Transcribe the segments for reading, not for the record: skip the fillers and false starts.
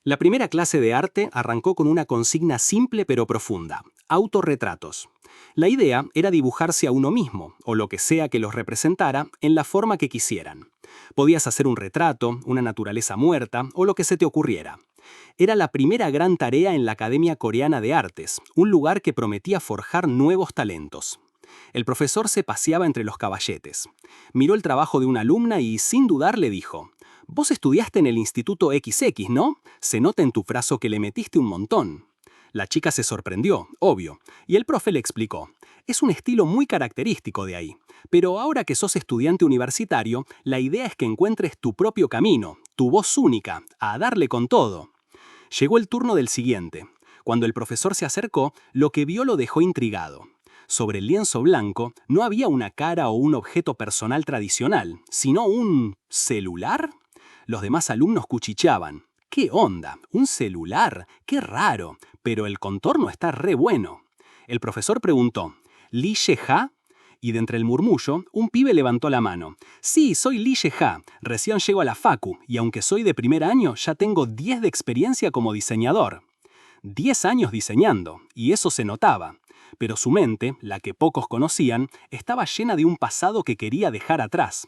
La primera clase de arte arrancó con una consigna simple pero profunda: autorretratos. La idea era dibujarse a uno mismo, o lo que sea que los representara, en la forma que quisieran. Podías hacer un retrato, una naturaleza muerta, o lo que se te ocurriera. Era la primera gran tarea en la Academia Coreana de Artes, un lugar que prometía forjar nuevos talentos. El profesor se paseaba entre los caballetes. Miró el trabajo de una alumna y, sin dudar, le dijo: «Vos estudiaste en el Instituto XX, ¿no? Se nota en tu brazo que le metiste un montón». La chica se sorprendió, obvio, y el profe le explicó: «Es un estilo muy característico de ahí. Pero ahora que sos estudiante universitario, la idea es que encuentres tu propio camino, tu voz única, a darle con todo». Llegó el turno del siguiente. Cuando el profesor se acercó, lo que vio lo dejó intrigado. Sobre el lienzo blanco no había una cara o un objeto personal tradicional, sino un ¿celular? Los demás alumnos cuchicheaban. ¿Qué onda? ¿Un celular? ¡Qué raro! Pero el contorno está re bueno. El profesor preguntó: ¿Lee Ye-ja? Y de entre el murmullo, un pibe levantó la mano. «Sí, soy Lee Ye-ja. Recién llego a la facu, y aunque soy de primer año, ya tengo 10 de experiencia como diseñador». 10 años diseñando, y eso se notaba. Pero su mente, la que pocos conocían, estaba llena de un pasado que quería dejar atrás.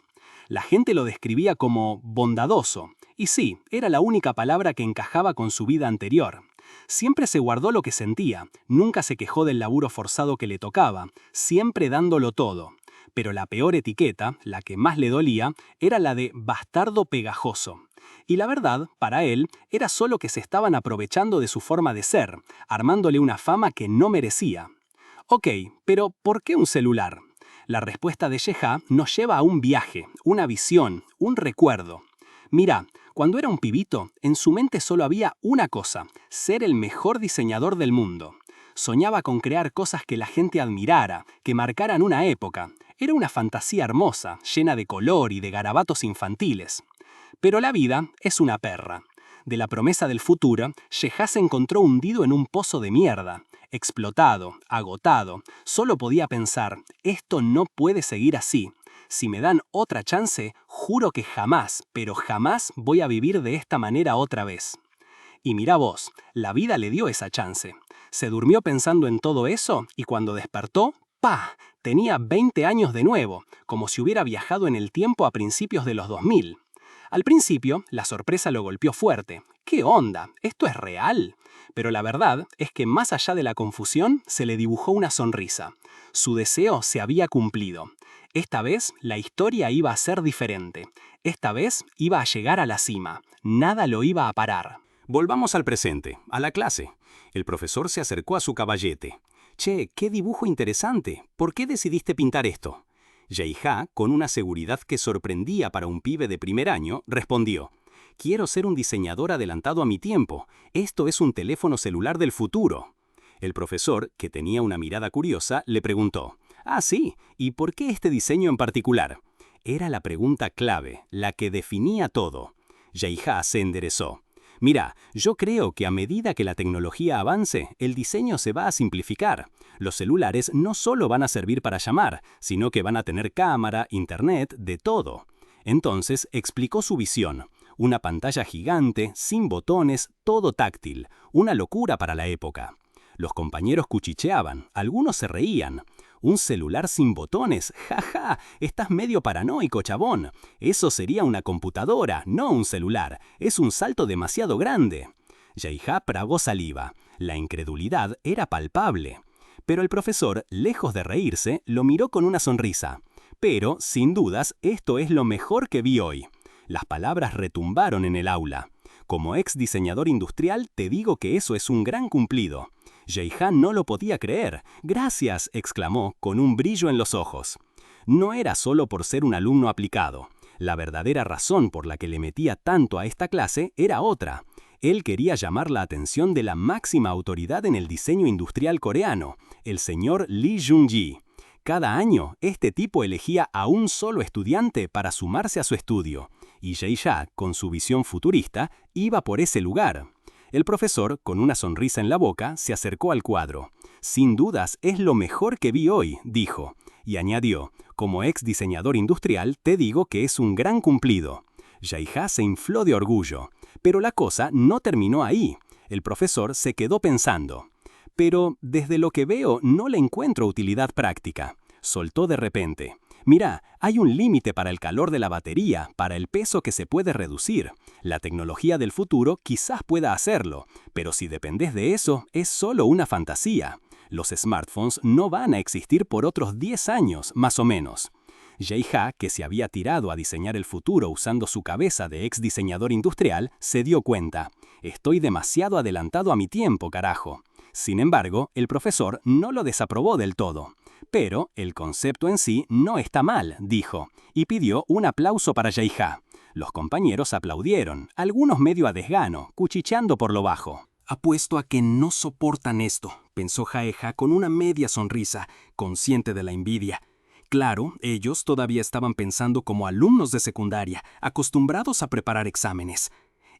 La gente lo describía como bondadoso, y sí, era la única palabra que encajaba con su vida anterior. Siempre se guardó lo que sentía, nunca se quejó del laburo forzado que le tocaba, siempre dándolo todo. Pero la peor etiqueta, la que más le dolía, era la de bastardo pegajoso. Y la verdad, para él, era solo que se estaban aprovechando de su forma de ser, armándole una fama que no merecía. Ok, pero ¿por qué un celular? La respuesta de Ye-ja nos lleva a un viaje, una visión, un recuerdo. Mirá, cuando era un pibito, en su mente solo había una cosa: ser el mejor diseñador del mundo. Soñaba con crear cosas que la gente admirara, que marcaran una época. Era una fantasía hermosa, llena de color y de garabatos infantiles. Pero la vida es una perra. De la promesa del futuro, Ye-ja se encontró hundido en un pozo de mierda. Explotado, agotado, solo podía pensar: esto no puede seguir así. Si me dan otra chance, juro que jamás, pero jamás voy a vivir de esta manera otra vez. Y mirá vos, la vida le dio esa chance. Se durmió pensando en todo eso y cuando despertó, ¡pah! Tenía 20 años de nuevo, como si hubiera viajado en el tiempo a principios de los 2000. Al principio, la sorpresa lo golpeó fuerte. ¿Qué onda? ¿Esto es real? Pero la verdad es que más allá de la confusión, se le dibujó una sonrisa. Su deseo se había cumplido. Esta vez, la historia iba a ser diferente. Esta vez, iba a llegar a la cima. Nada lo iba a parar. Volvamos al presente, a la clase. El profesor se acercó a su caballete. «Che, qué dibujo interesante. ¿Por qué decidiste pintar esto?» Ye-ja, con una seguridad que sorprendía para un pibe de primer año, respondió: «Quiero ser un diseñador adelantado a mi tiempo. Esto es un teléfono celular del futuro». El profesor, que tenía una mirada curiosa, le preguntó: «Ah, sí, ¿y por qué este diseño en particular?» Era la pregunta clave, la que definía todo. Ye-ja se enderezó. «Mira, yo creo que a medida que la tecnología avance, el diseño se va a simplificar. Los celulares no solo van a servir para llamar, sino que van a tener cámara, internet, de todo». Entonces explicó su visión. Una pantalla gigante, sin botones, todo táctil. Una locura para la época. Los compañeros cuchicheaban, algunos se reían. «¿Un celular sin botones? ¡Ja, ja! Estás medio paranoico, chabón. Eso sería una computadora, no un celular. Es un salto demasiado grande». Ye-ja tragó saliva. La incredulidad era palpable. Pero el profesor, lejos de reírse, lo miró con una sonrisa. «Pero, sin dudas, esto es lo mejor que vi hoy». Las palabras retumbaron en el aula. «Como ex diseñador industrial, te digo que eso es un gran cumplido». Ye-ja no lo podía creer. «Gracias», exclamó, con un brillo en los ojos. No era solo por ser un alumno aplicado. La verdadera razón por la que le metía tanto a esta clase era otra. Él quería llamar la atención de la máxima autoridad en el diseño industrial coreano, el señor Lee Jung-ji. Cada año, este tipo elegía a un solo estudiante para sumarse a su estudio. Y Ye-ja, con su visión futurista, iba por ese lugar. El profesor, con una sonrisa en la boca, se acercó al cuadro. «Sin dudas, es lo mejor que vi hoy», dijo. Y añadió: «Como ex diseñador industrial, te digo que es un gran cumplido». Ye-ja se infló de orgullo. Pero la cosa no terminó ahí. El profesor se quedó pensando. Pero desde lo que veo no le encuentro utilidad práctica. Soltó de repente. Mira, hay un límite para el calor de la batería, para el peso que se puede reducir. La tecnología del futuro quizás pueda hacerlo, pero si dependes de eso, es solo una fantasía. Los smartphones no van a existir por otros 10 años, más o menos. Jae-ha, que se había tirado a diseñar el futuro usando su cabeza de ex diseñador industrial, se dio cuenta. Estoy demasiado adelantado a mi tiempo, carajo. Sin embargo, el profesor no lo desaprobó del todo. Pero el concepto en sí no está mal, dijo, y pidió un aplauso para Jae-ha. Los compañeros aplaudieron, algunos medio a desgano, cuchicheando por lo bajo. Apuesto a que no soportan esto, pensó Jae-ha con una media sonrisa, consciente de la envidia. Claro, ellos todavía estaban pensando como alumnos de secundaria, acostumbrados a preparar exámenes.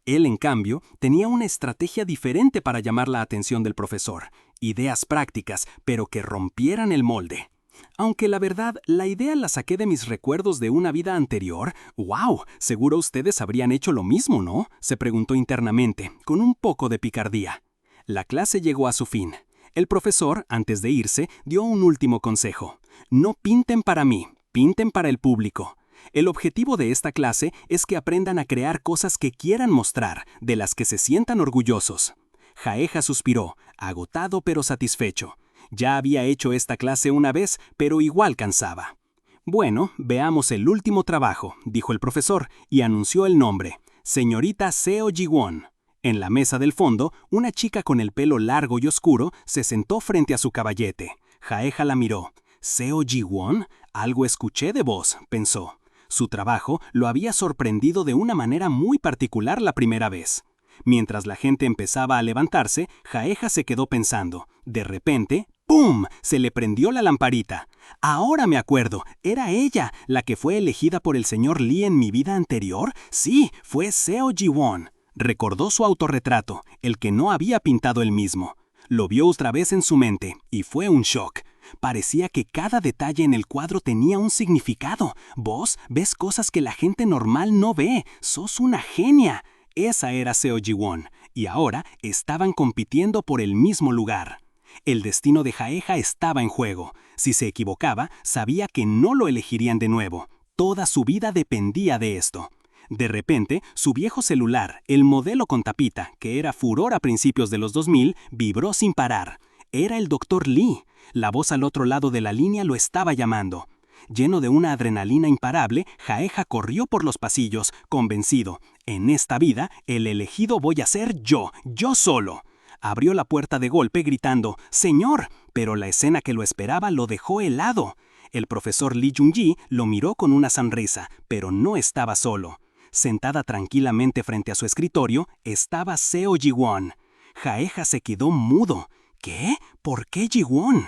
Él, en cambio, tenía una estrategia diferente para llamar la atención del profesor. Ideas prácticas, pero que rompieran el molde. Aunque la verdad, la idea la saqué de mis recuerdos de una vida anterior. ¡Wow! Seguro ustedes habrían hecho lo mismo, ¿no? Se preguntó internamente, con un poco de picardía. La clase llegó a su fin. El profesor, antes de irse, dio un último consejo. No pinten para mí, pinten para el público. El objetivo de esta clase es que aprendan a crear cosas que quieran mostrar, de las que se sientan orgullosos. Jae-ha suspiró, agotado pero satisfecho. Ya había hecho esta clase una vez, pero igual cansaba. Bueno, veamos el último trabajo, dijo el profesor, y anunció el nombre, señorita Seo Ji-won. En la mesa del fondo, una chica con el pelo largo y oscuro se sentó frente a su caballete. Jae-ha la miró. ¿Seo Ji-won? Algo escuché de vos, pensó. Su trabajo lo había sorprendido de una manera muy particular la primera vez. Mientras la gente empezaba a levantarse, Jae-ha se quedó pensando. De repente, ¡pum!, se le prendió la lamparita. Ahora me acuerdo, ¿era ella la que fue elegida por el señor Lee en mi vida anterior? Sí, fue Seo Ji-won. Recordó su autorretrato, el que no había pintado él mismo. Lo vio otra vez en su mente, y fue un shock. Parecía que cada detalle en el cuadro tenía un significado. Vos ves cosas que la gente normal no ve. Sos una genia. Esa era Seo Ji-won, y ahora estaban compitiendo por el mismo lugar. El destino de Jae-ha estaba en juego. Si se equivocaba, sabía que no lo elegirían de nuevo. Toda su vida dependía de esto. De repente, su viejo celular, el modelo con tapita, que era furor a principios de los 2000, vibró sin parar. Era el Dr. Lee. La voz al otro lado de la línea lo estaba llamando. Lleno de una adrenalina imparable, Jae-ha corrió por los pasillos, convencido. En esta vida, el elegido voy a ser yo solo. Abrió la puerta de golpe gritando, ¡Señor! Pero la escena que lo esperaba lo dejó helado. El profesor Lee Jung-ji lo miró con una sonrisa, pero no estaba solo. Sentada tranquilamente frente a su escritorio, estaba Seo Ji-won. Jae-ha se quedó mudo. ¿Qué? ¿Por qué Ji-won?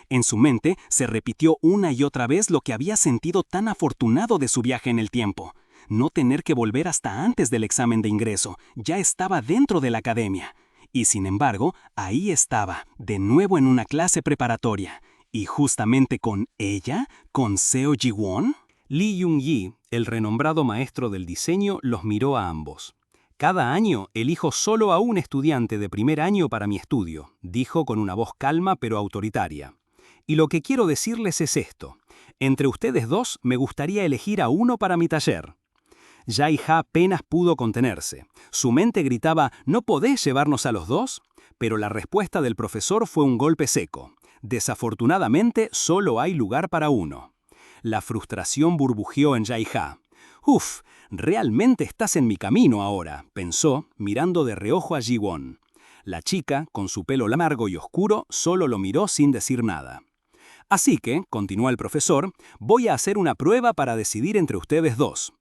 En su mente se repitió una y otra vez lo que había sentido tan afortunado de su viaje en el tiempo. No tener que volver hasta antes del examen de ingreso, ya estaba dentro de la academia. Y sin embargo, ahí estaba, de nuevo en una clase preparatoria. Y justamente con ella, con Seo Ji-won. Lee Jung-ji, el renombrado maestro del diseño, los miró a ambos. Cada año elijo solo a un estudiante de primer año para mi estudio, dijo con una voz calma pero autoritaria. Y lo que quiero decirles es esto. Entre ustedes dos me gustaría elegir a uno para mi taller. Jae-ha apenas pudo contenerse. Su mente gritaba, ¿no podés llevarnos a los dos? Pero la respuesta del profesor fue un golpe seco. Desafortunadamente, solo hay lugar para uno. La frustración burbujeó en Jae-ha. «Uf, realmente estás en mi camino ahora», pensó, mirando de reojo a Ji-won. La chica, con su pelo largo y oscuro, solo lo miró sin decir nada. «Así que», continuó el profesor, «voy a hacer una prueba para decidir entre ustedes dos».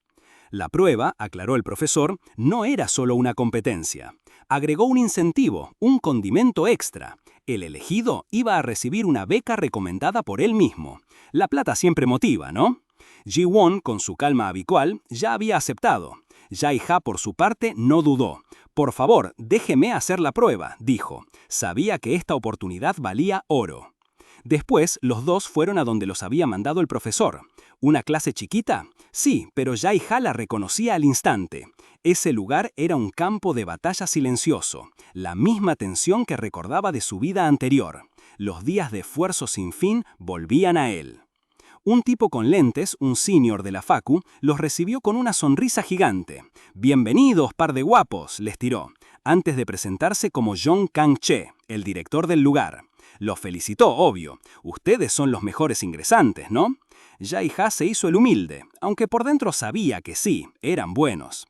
La prueba, aclaró el profesor, no era solo una competencia. Agregó un incentivo, un condimento extra. El elegido iba a recibir una beca recomendada por él mismo. La plata siempre motiva, ¿no? Ji-won, con su calma habitual, ya había aceptado. Jae-ha, por su parte, no dudó. «Por favor, déjeme hacer la prueba», dijo. Sabía que esta oportunidad valía oro. Después, los dos fueron a donde los había mandado el profesor. ¿Una clase chiquita? Sí, pero Jae-ha la reconocía al instante. Ese lugar era un campo de batalla silencioso, la misma tensión que recordaba de su vida anterior. Los días de esfuerzo sin fin volvían a él. Un tipo con lentes, un senior de la facu, los recibió con una sonrisa gigante. «Bienvenidos, par de guapos», les tiró, antes de presentarse como Jong Kang-che, el director del lugar. Los felicitó, obvio. Ustedes son los mejores ingresantes, ¿no? Jae-ha se hizo el humilde, aunque por dentro sabía que sí, eran buenos.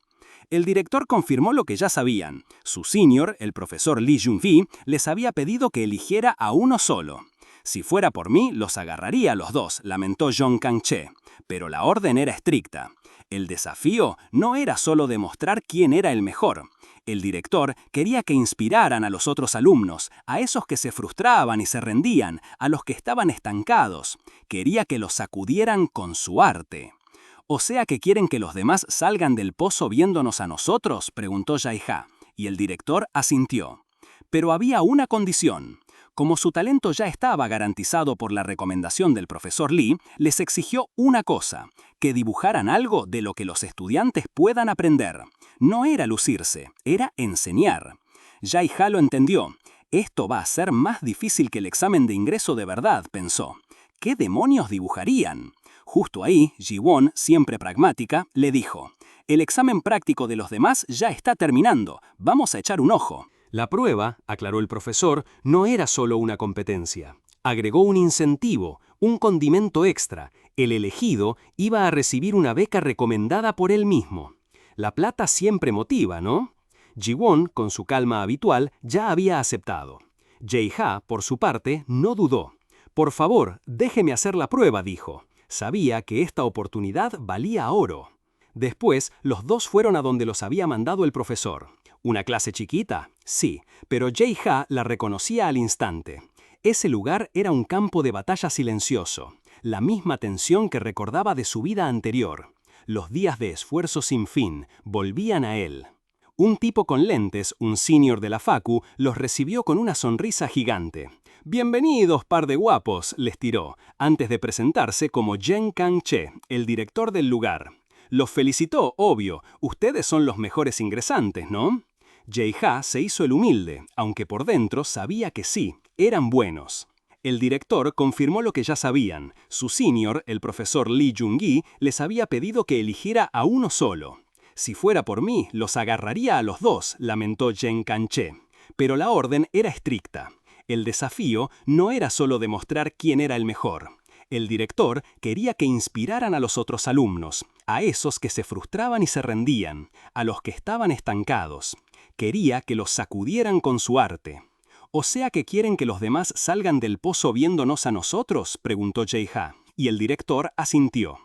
El director confirmó lo que ya sabían. Su senior, el profesor Lee Jung-hee, les había pedido que eligiera a uno solo. «Si fuera por mí, los agarraría a los dos», lamentó Jong Kang-che. Pero la orden era estricta. El desafío no era solo demostrar quién era el mejor. El director quería que inspiraran a los otros alumnos, a esos que se frustraban y se rendían, a los que estaban estancados. Quería que los sacudieran con su arte. «¿O sea que quieren que los demás salgan del pozo viéndonos a nosotros?», preguntó Jae-ha, y el director asintió. Pero había una condición. Como su talento ya estaba garantizado por la recomendación del profesor Lee, les exigió una cosa: que dibujaran algo de lo que los estudiantes puedan aprender. No era lucirse, era enseñar. Jae-ha lo entendió. «Esto va a ser más difícil que el examen de ingreso de verdad», pensó. «¿Qué demonios dibujarían?». Justo ahí, Ji-won, siempre pragmática, le dijo: «El examen práctico de los demás ya está terminando. Vamos a echar un ojo». La prueba, aclaró el profesor, no era solo una competencia. Agregó un incentivo, un condimento extra. El elegido iba a recibir una beca recomendada por él mismo. La plata siempre motiva, ¿no? Ji-won, con su calma habitual, ya había aceptado. Jae-ha, por su parte, no dudó. «Por favor, déjeme hacer la prueba», dijo. Sabía que esta oportunidad valía oro. Después, los dos fueron a donde los había mandado el profesor. ¿Una clase chiquita? Sí, pero Jae-ha la reconocía al instante. Ese lugar era un campo de batalla silencioso, la misma tensión que recordaba de su vida anterior. Los días de esfuerzo sin fin volvían a él. Un tipo con lentes, un senior de la facu, los recibió con una sonrisa gigante. «Bienvenidos, par de guapos», les tiró, antes de presentarse como Jong Kang-che, el director del lugar. Los felicitó, obvio. Ustedes son los mejores ingresantes, ¿no? Jae-ha se hizo el humilde, aunque por dentro sabía que sí, eran buenos. El director confirmó lo que ya sabían. Su senior, el profesor Lee Jung-hee, les había pedido que eligiera a uno solo. «Si fuera por mí, los agarraría a los dos», lamentó Jong Kang-che. Pero la orden era estricta. El desafío no era solo demostrar quién era el mejor. El director quería que inspiraran a los otros alumnos, a esos que se frustraban y se rendían, a los que estaban estancados. Quería que los sacudieran con su arte. «¿O sea que quieren que los demás salgan del pozo viéndonos a nosotros?», preguntó Jae-ha, y el director asintió.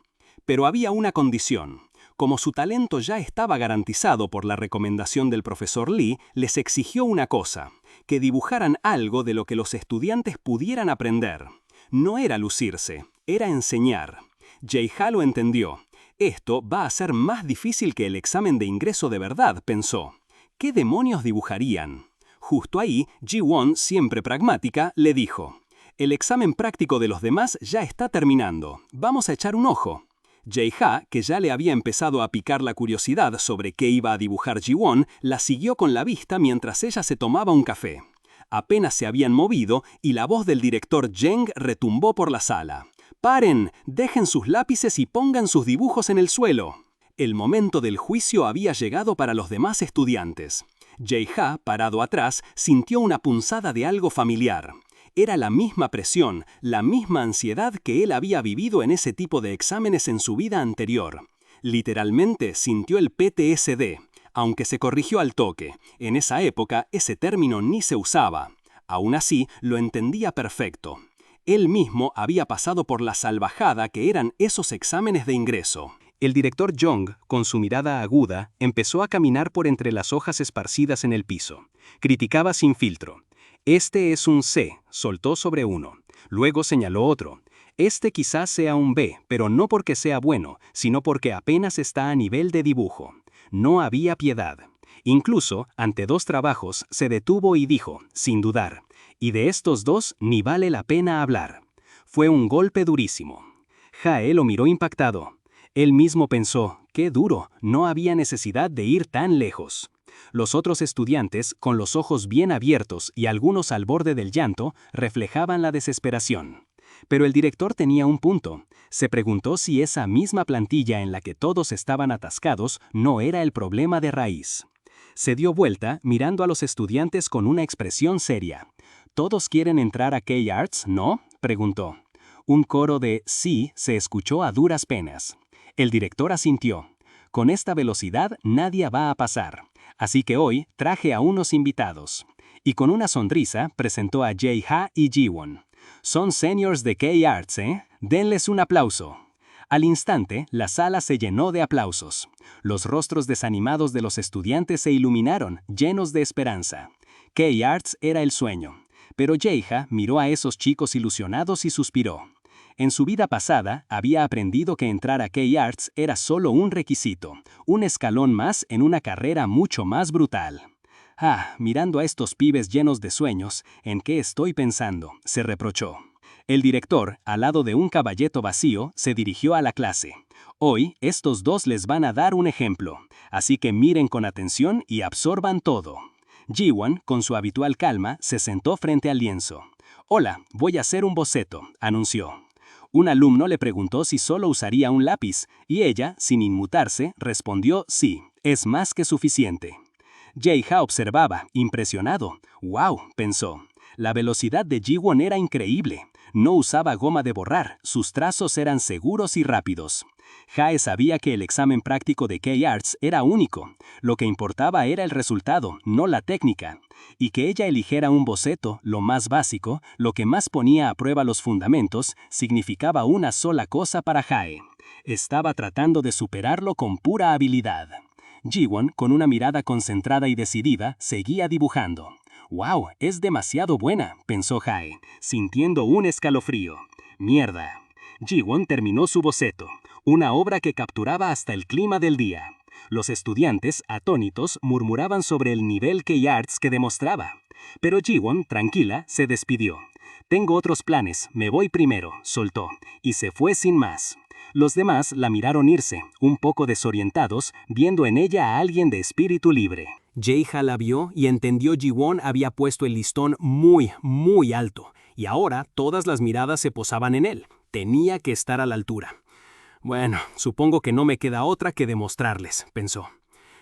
Pero había una condición. Como su talento ya estaba garantizado por la recomendación del profesor Lee, les exigió una cosa: que dibujaran algo de lo que los estudiantes pudieran aprender. No era lucirse, era enseñar. Jae-ha lo entendió. «Esto va a ser más difícil que el examen de ingreso de verdad», pensó. ¿Qué demonios dibujarían? Justo ahí, Ji-won, siempre pragmática, le dijo: «El examen práctico de los demás ya está terminando. Vamos a echar un ojo». Jae-ha, que ya le había empezado a picar la curiosidad sobre qué iba a dibujar Ji-won, la siguió con la vista mientras ella se tomaba un café. Apenas se habían movido y la voz del director Jeng retumbó por la sala. «¡Paren! Dejen sus lápices y pongan sus dibujos en el suelo». El momento del juicio había llegado para los demás estudiantes. Jae-ha, parado atrás, sintió una punzada de algo familiar. Era la misma presión, la misma ansiedad que él había vivido en ese tipo de exámenes en su vida anterior. Literalmente sintió el PTSD, aunque se corrigió al toque. En esa época ese término ni se usaba. Aún así, lo entendía perfecto. Él mismo había pasado por la salvajada que eran esos exámenes de ingreso. El director Jong, con su mirada aguda, empezó a caminar por entre las hojas esparcidas en el piso. Criticaba sin filtro. «Este es un C», soltó sobre uno. Luego señaló otro. «Este quizás sea un B, pero no porque sea bueno, sino porque apenas está a nivel de dibujo». No había piedad. Incluso, ante dos trabajos, se detuvo y dijo, sin dudar: «Y de estos dos ni vale la pena hablar». Fue un golpe durísimo. Jae lo miró impactado. Él mismo pensó, qué duro, no había necesidad de ir tan lejos. Los otros estudiantes, con los ojos bien abiertos y algunos al borde del llanto, reflejaban la desesperación. Pero el director tenía un punto. Se preguntó si esa misma plantilla en la que todos estaban atascados no era el problema de raíz. Se dio vuelta, mirando a los estudiantes con una expresión seria. ¿Todos quieren entrar a K-Arts, no?, preguntó. Un coro de sí se escuchó a duras penas. El director asintió. Con esta velocidad nadie va a pasar. Así que hoy traje a unos invitados. Y con una sonrisa presentó a Jae-ha y Ji-won. Son seniors de K-Arts, ¿eh? Denles un aplauso. Al instante, la sala se llenó de aplausos. Los rostros desanimados de los estudiantes se iluminaron, llenos de esperanza. K-Arts era el sueño. Pero Jae-ha miró a esos chicos ilusionados y suspiró. En su vida pasada, había aprendido que entrar a K-Arts era solo un requisito, un escalón más en una carrera mucho más brutal. Mirando a estos pibes llenos de sueños, ¿en qué estoy pensando?, se reprochó. El director, al lado de un caballeto vacío, se dirigió a la clase. Hoy, estos dos les van a dar un ejemplo, así que miren con atención y absorban todo. Ji-won, con su habitual calma, se sentó frente al lienzo. «Hola, voy a hacer un boceto», anunció. Un alumno le preguntó si solo usaría un lápiz, y ella, sin inmutarse, respondió sí, es más que suficiente. Jae-ha observaba, impresionado. «¡Wow!», pensó. La velocidad de Ji-won era increíble. No usaba goma de borrar, sus trazos eran seguros y rápidos. Jae sabía que el examen práctico de K-Arts era único. Lo que importaba era el resultado, no la técnica. Y que ella eligiera un boceto, lo más básico, lo que más ponía a prueba los fundamentos, significaba una sola cosa para Jae. Estaba tratando de superarlo con pura habilidad. Ji-won, con una mirada concentrada y decidida, seguía dibujando. «¡Wow! Es demasiado buena», pensó Jae, sintiendo un escalofrío. «Mierda». Ji-won terminó su boceto, una obra que capturaba hasta el clima del día. Los estudiantes, atónitos, murmuraban sobre el nivel K-Arts que demostraba. Pero Ji-won, tranquila, se despidió. «Tengo otros planes, me voy primero», soltó, y se fue sin más. Los demás la miraron irse, un poco desorientados, viendo en ella a alguien de espíritu libre. Jae-ha la vio y entendió Ji-won había puesto el listón muy, muy alto, y ahora todas las miradas se posaban en él. Tenía que estar a la altura. «Bueno, supongo que no me queda otra que demostrarles», pensó.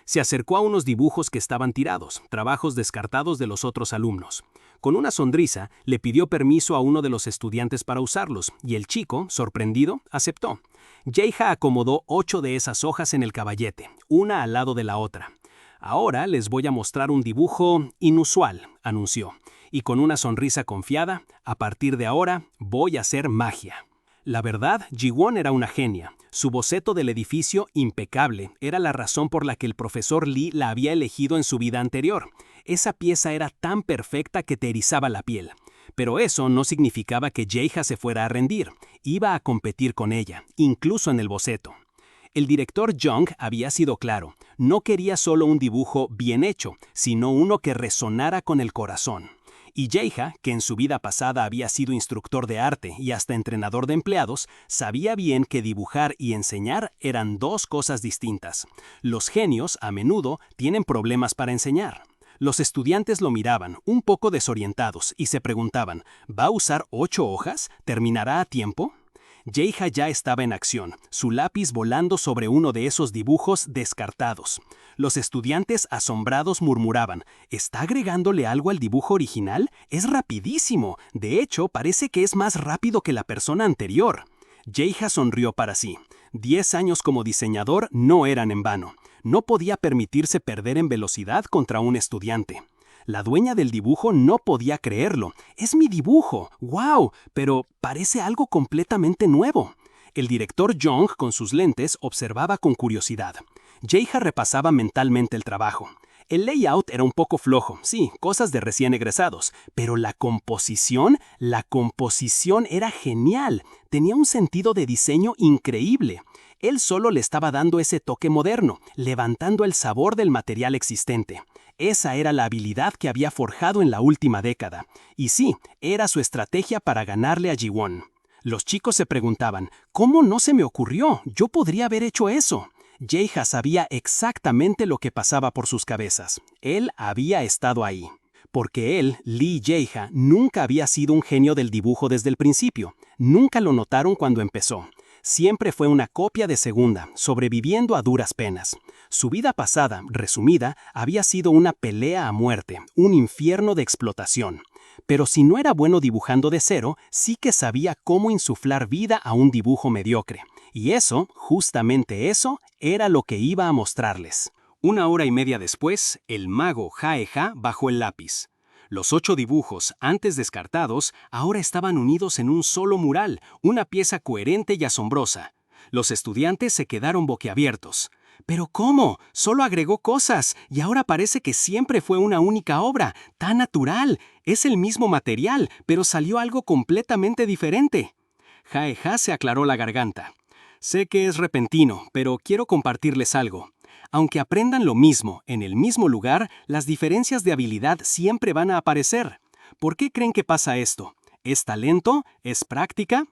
Se acercó a unos dibujos que estaban tirados, trabajos descartados de los otros alumnos. Con una sonrisa, le pidió permiso a uno de los estudiantes para usarlos, y el chico, sorprendido, aceptó. Jae-ha acomodó 8 de esas hojas en el caballete, una al lado de la otra. «Ahora les voy a mostrar un dibujo inusual», anunció, y con una sonrisa confiada, «a partir de ahora voy a hacer magia». La verdad, Ji-won era una genia. Su boceto del edificio, impecable, era la razón por la que el profesor Lee la había elegido en su vida anterior. Esa pieza era tan perfecta que te erizaba la piel. Pero eso no significaba que Jae-ha se fuera a rendir. Iba a competir con ella, incluso en el boceto. El director Jung había sido claro. No quería solo un dibujo bien hecho, sino uno que resonara con el corazón. Y Jae-ha, que en su vida pasada había sido instructor de arte y hasta entrenador de empleados, sabía bien que dibujar y enseñar eran dos cosas distintas. Los genios, a menudo, tienen problemas para enseñar. Los estudiantes lo miraban, un poco desorientados, y se preguntaban, ¿va a usar 8 hojas? ¿Terminará a tiempo? Jae-ha ya estaba en acción, su lápiz volando sobre uno de esos dibujos descartados. Los estudiantes asombrados murmuraban, ¿está agregándole algo al dibujo original? ¡Es rapidísimo! De hecho, parece que es más rápido que la persona anterior. Jae-ha sonrió para sí. 10 años como diseñador no eran en vano. No podía permitirse perder en velocidad contra un estudiante. La dueña del dibujo no podía creerlo. «Es mi dibujo. ¡Wow! Pero parece algo completamente nuevo». El director Jung, con sus lentes, observaba con curiosidad. Jae-ha repasaba mentalmente el trabajo. El layout era un poco flojo, sí, cosas de recién egresados, pero la composición era genial. Tenía un sentido de diseño increíble. Él solo le estaba dando ese toque moderno, levantando el sabor del material existente. Esa era la habilidad que había forjado en la última década. Y sí, era su estrategia para ganarle a Ji-won. Los chicos se preguntaban, ¿cómo no se me ocurrió? Yo podría haber hecho eso. Jae-ha sabía exactamente lo que pasaba por sus cabezas. Él había estado ahí. Porque él, Lee Jae-ha, nunca había sido un genio del dibujo desde el principio. Nunca lo notaron cuando empezó. Siempre fue una copia de segunda, sobreviviendo a duras penas. Su vida pasada, resumida, había sido una pelea a muerte, un infierno de explotación. Pero si no era bueno dibujando de cero, sí que sabía cómo insuflar vida a un dibujo mediocre. Y eso, justamente eso, era lo que iba a mostrarles. 1 hora y media después, el mago Jae-ha bajó el lápiz. Los 8 dibujos, antes descartados, ahora estaban unidos en un solo mural, una pieza coherente y asombrosa. Los estudiantes se quedaron boquiabiertos. ¿Pero cómo? Solo agregó cosas, y ahora parece que siempre fue una única obra, tan natural. Es el mismo material, pero salió algo completamente diferente. Jae-ha se aclaró la garganta. Sé que es repentino, pero quiero compartirles algo. Aunque aprendan lo mismo, en el mismo lugar, las diferencias de habilidad siempre van a aparecer. ¿Por qué creen que pasa esto? ¿Es talento? ¿Es práctica?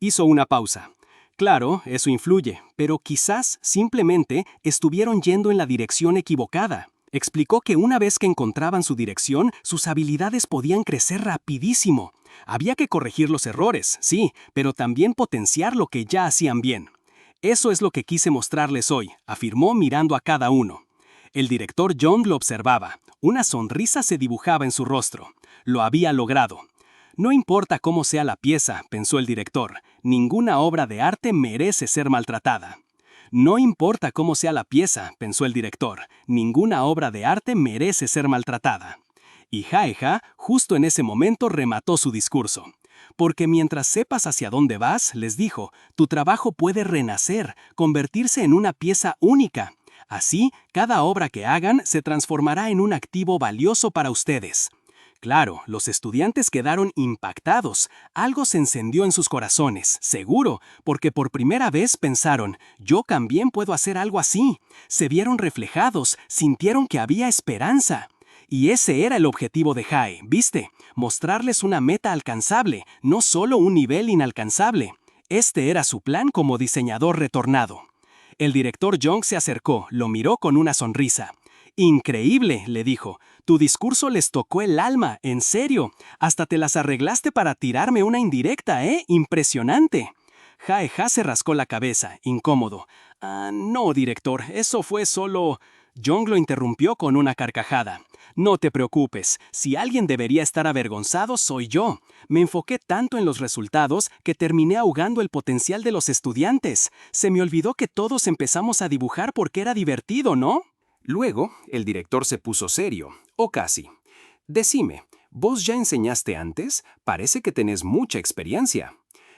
Hizo una pausa. Claro, eso influye, pero quizás simplemente estuvieron yendo en la dirección equivocada. Explicó que una vez que encontraban su dirección, sus habilidades podían crecer rapidísimo. Había que corregir los errores, sí, pero también potenciar lo que ya hacían bien. Eso es lo que quise mostrarles hoy, afirmó mirando a cada uno. El director Jong lo observaba. Una sonrisa se dibujaba en su rostro. Lo había logrado. No importa cómo sea la pieza, pensó el director, ninguna obra de arte merece ser maltratada. No importa cómo sea la pieza, pensó el director, ninguna obra de arte merece ser maltratada. Y Jae-ha, justo en ese momento, remató su discurso. Porque mientras sepas hacia dónde vas, les dijo, tu trabajo puede renacer, convertirse en una pieza única. Así, cada obra que hagan se transformará en un activo valioso para ustedes. Claro, los estudiantes quedaron impactados. Algo se encendió en sus corazones, seguro, porque por primera vez pensaron, yo también puedo hacer algo así. Se vieron reflejados, sintieron que había esperanza. Y ese era el objetivo de Jae, ¿viste? Mostrarles una meta alcanzable, no solo un nivel inalcanzable. Este era su plan como diseñador retornado. El director Jong se acercó, lo miró con una sonrisa. Increíble, le dijo. Tu discurso les tocó el alma, en serio. Hasta te las arreglaste para tirarme una indirecta, ¿eh? Impresionante. Jae-ha se rascó la cabeza, incómodo. No, director, eso fue solo... Jong lo interrumpió con una carcajada. No te preocupes, si alguien debería estar avergonzado soy yo. Me enfoqué tanto en los resultados que terminé ahogando el potencial de los estudiantes. Se me olvidó que todos empezamos a dibujar porque era divertido, ¿no? Luego, el director se puso serio, o casi. Decime, ¿vos ya enseñaste antes? Parece que tenés mucha experiencia.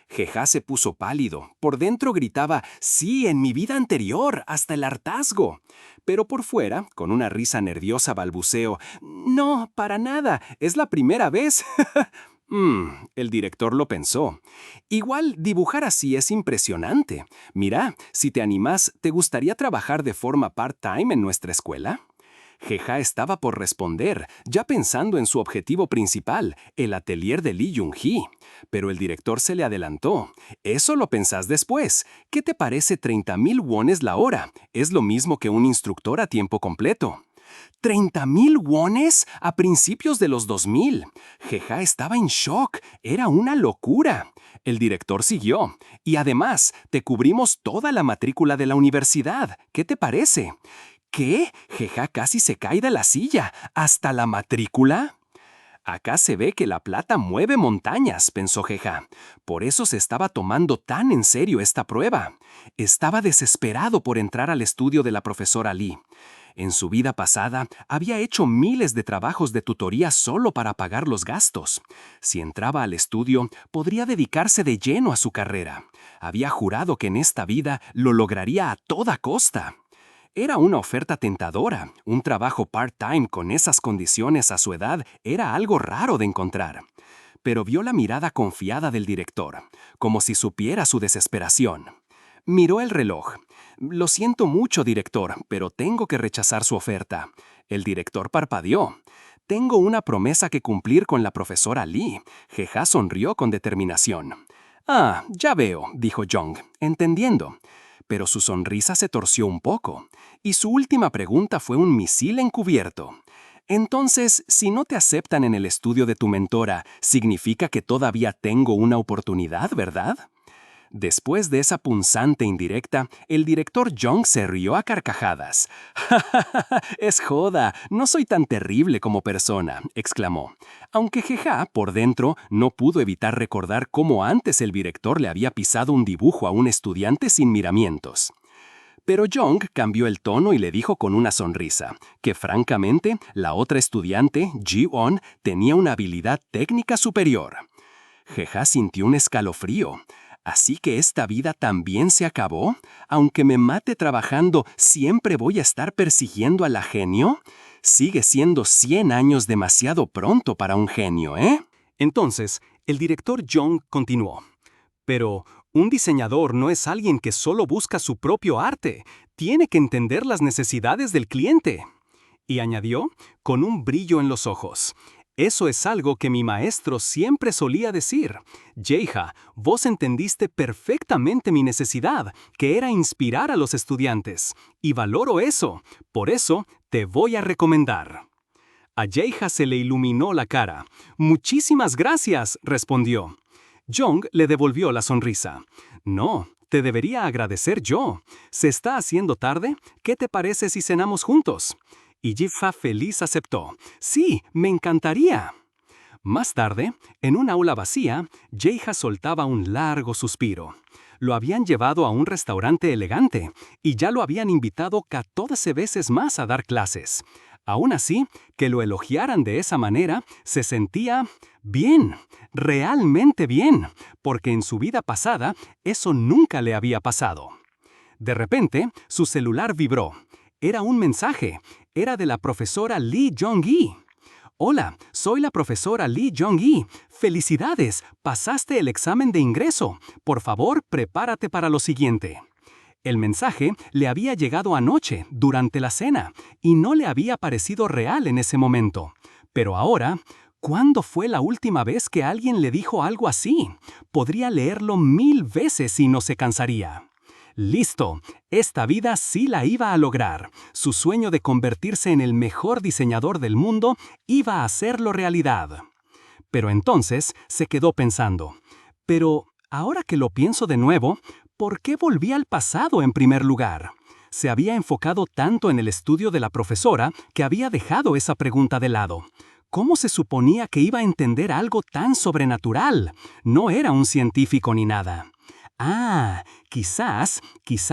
Jae-ha se puso pálido. Por dentro gritaba, sí, en mi vida anterior, hasta el hartazgo. Pero por fuera, con una risa nerviosa balbuceó, no, para nada, es la primera vez. El director lo pensó. Igual dibujar así es impresionante. Mira, si te animás, ¿te gustaría trabajar de forma part-time en nuestra escuela? Jae-ha estaba por responder, ya pensando en su objetivo principal, el atelier de Lee Jung-hee. Pero el director se le adelantó. Eso lo pensás después. ¿Qué te parece 30,000 wones la hora? Es lo mismo que un instructor a tiempo completo. ¿30,000 wones a principios de los 2000? Jae-ha estaba en shock. Era una locura. El director siguió. Y además, te cubrimos toda la matrícula de la universidad. ¿Qué te parece? ¿Qué? Jae-ha casi se cae de la silla. ¿Hasta la matrícula? Acá se ve que la plata mueve montañas, pensó Jae-ha. Por eso se estaba tomando tan en serio esta prueba. Estaba desesperado por entrar al estudio de la profesora Lee. En su vida pasada, había hecho miles de trabajos de tutoría solo para pagar los gastos. Si entraba al estudio, podría dedicarse de lleno a su carrera. Había jurado que en esta vida lo lograría a toda costa. Era una oferta tentadora. Un trabajo part-time con esas condiciones a su edad era algo raro de encontrar. Pero vio la mirada confiada del director, como si supiera su desesperación. Miró el reloj. Lo siento mucho, director, pero tengo que rechazar su oferta. El director parpadeó. Tengo una promesa que cumplir con la profesora Lee. Jae-ha sonrió con determinación. Ah, ya veo, dijo Jung, entendiendo. Pero su sonrisa se torció un poco, y su última pregunta fue un misil encubierto. Entonces, si no te aceptan en el estudio de tu mentora, significa que todavía tengo una oportunidad, ¿verdad? Después de esa punzante indirecta, el director Jung se rió a carcajadas. Es joda, no soy tan terrible como persona, exclamó. Aunque Jeja, por dentro, no pudo evitar recordar cómo antes el director le había pisado un dibujo a un estudiante sin miramientos. Pero Jung cambió el tono y le dijo con una sonrisa que, francamente, la otra estudiante, Ji-won, tenía una habilidad técnica superior. Jeja sintió un escalofrío. ¿Así que esta vida también se acabó? Aunque me mate trabajando, ¿siempre voy a estar persiguiendo a la genio? Sigue siendo 100 años demasiado pronto para un genio, ¿eh? Entonces, el director Jung continuó. Pero un diseñador no es alguien que solo busca su propio arte. Tiene que entender las necesidades del cliente. Y añadió, con un brillo en los ojos. Eso es algo que mi maestro siempre solía decir. Jae-ha, vos entendiste perfectamente mi necesidad, que era inspirar a los estudiantes. Y valoro eso. Por eso, te voy a recomendar. A Jae-ha se le iluminó la cara. Muchísimas gracias, respondió. Jung le devolvió la sonrisa. No, te debería agradecer yo. ¿Se está haciendo tarde? ¿Qué te parece si cenamos juntos? Y Jae-ha feliz aceptó. Sí, me encantaría. Más tarde, en un aula vacía, Jae-ha soltaba un largo suspiro. Lo habían llevado a un restaurante elegante y ya lo habían invitado 14 veces más a dar clases. Aún así, que lo elogiaran de esa manera, se sentía bien, realmente bien, porque en su vida pasada eso nunca le había pasado. De repente, su celular vibró. Era un mensaje. Era de la profesora Lee Jong-gi. Hola, soy la profesora Lee Jong-gi. ¡Felicidades! Pasaste el examen de ingreso. Por favor, prepárate para lo siguiente. El mensaje le había llegado anoche, durante la cena, y no le había parecido real en ese momento. Pero ahora, ¿cuándo fue la última vez que alguien le dijo algo así? Podría leerlo 1000 veces y no se cansaría. Listo, esta vida sí la iba a lograr. Su sueño de convertirse en el mejor diseñador del mundo iba a hacerlo realidad. Pero entonces se quedó pensando, pero ahora que lo pienso de nuevo, ¿por qué volví al pasado en primer lugar? Se había enfocado tanto en el estudio de la profesora que había dejado esa pregunta de lado. ¿Cómo se suponía que iba a entender algo tan sobrenatural? No era un científico ni nada. Ah, quizás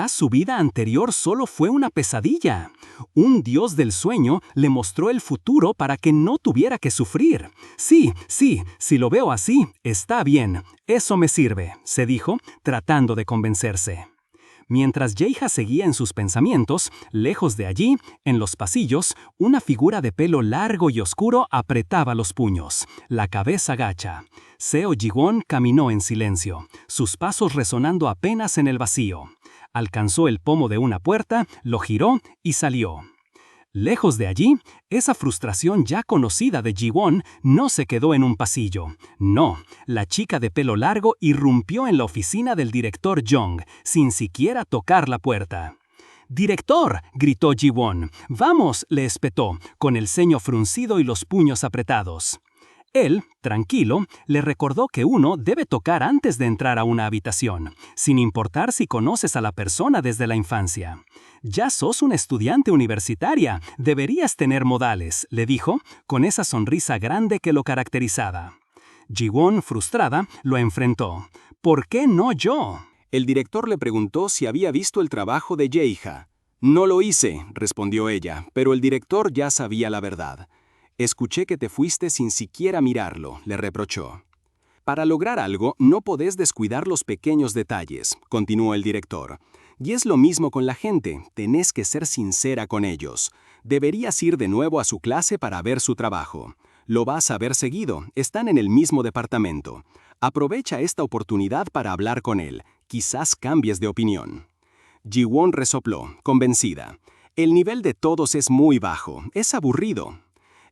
su vida anterior solo fue una pesadilla. Un dios del sueño le mostró el futuro para que no tuviera que sufrir. Sí, si lo veo así, está bien. Eso me sirve, se dijo, tratando de convencerse. Mientras Jae-ha seguía en sus pensamientos, lejos de allí, en los pasillos, una figura de pelo largo y oscuro apretaba los puños, la cabeza gacha. Seo Ji-won caminó en silencio, sus pasos resonando apenas en el vacío. Alcanzó el pomo de una puerta, lo giró y salió. Lejos de allí, esa frustración ya conocida de Ji-won no se quedó en un pasillo. No, la chica de pelo largo irrumpió en la oficina del director Jung, sin siquiera tocar la puerta. «¡Director!», gritó Ji-won. «¡Vamos!», le espetó, con el ceño fruncido y los puños apretados. Él, tranquilo, le recordó que uno debe tocar antes de entrar a una habitación, sin importar si conoces a la persona desde la infancia. «Ya sos una estudiante universitaria, deberías tener modales», le dijo, con esa sonrisa grande que lo caracterizaba. Ji-won, frustrada, lo enfrentó. «¿Por qué no yo?». El director le preguntó si había visto el trabajo de Jae-ha. «No lo hice», respondió ella, pero el director ya sabía la verdad. «Escuché que te fuiste sin siquiera mirarlo», le reprochó. «Para lograr algo, no podés descuidar los pequeños detalles», continuó el director. «Y es lo mismo con la gente, tenés que ser sincera con ellos. Deberías ir de nuevo a su clase para ver su trabajo. Lo vas a ver seguido, están en el mismo departamento. Aprovecha esta oportunidad para hablar con él, quizás cambies de opinión». Ji-won resopló, convencida. «El nivel de todos es muy bajo, es aburrido».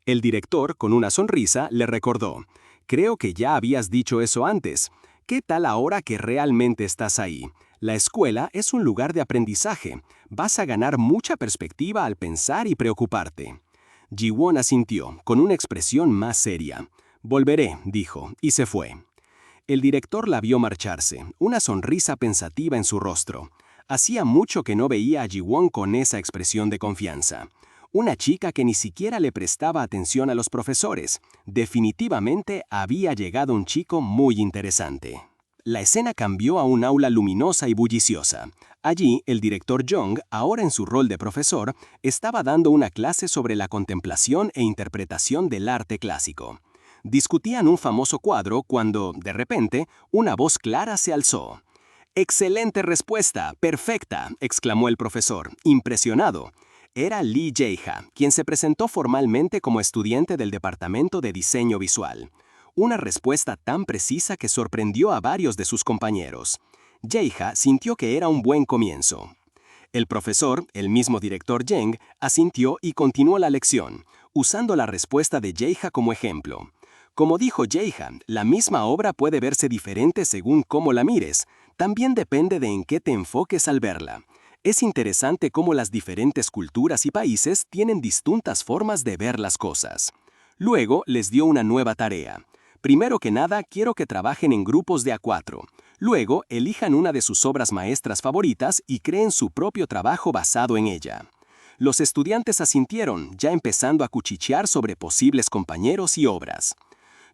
El director, con una sonrisa, le recordó. «Creo que ya habías dicho eso antes. ¿Qué tal ahora que realmente estás ahí? La escuela es un lugar de aprendizaje. Vas a ganar mucha perspectiva al pensar y preocuparte. Ji-won asintió, con una expresión más seria. Volveré, dijo, y se fue. El director la vio marcharse, una sonrisa pensativa en su rostro. Hacía mucho que no veía a Ji-won con esa expresión de confianza. Una chica que ni siquiera le prestaba atención a los profesores. Definitivamente había llegado un chico muy interesante. La escena cambió a un aula luminosa y bulliciosa. Allí, el director Jung, ahora en su rol de profesor, estaba dando una clase sobre la contemplación e interpretación del arte clásico. Discutían un famoso cuadro cuando, de repente, una voz clara se alzó. «¡Excelente respuesta! ¡Perfecta!», exclamó el profesor, impresionado. Era Lee Jae-ha, quien se presentó formalmente como estudiante del Departamento de Diseño Visual. Una respuesta tan precisa que sorprendió a varios de sus compañeros. Jae-ha sintió que era un buen comienzo. El profesor, el mismo director Jung, asintió y continuó la lección, usando la respuesta de Jae-ha como ejemplo. Como dijo Jae-ha, la misma obra puede verse diferente según cómo la mires. También depende de en qué te enfoques al verla. Es interesante cómo las diferentes culturas y países tienen distintas formas de ver las cosas. Luego les dio una nueva tarea. Primero que nada, quiero que trabajen en grupos de A4. Luego, elijan una de sus obras maestras favoritas y creen su propio trabajo basado en ella. Los estudiantes asintieron, ya empezando a cuchichear sobre posibles compañeros y obras.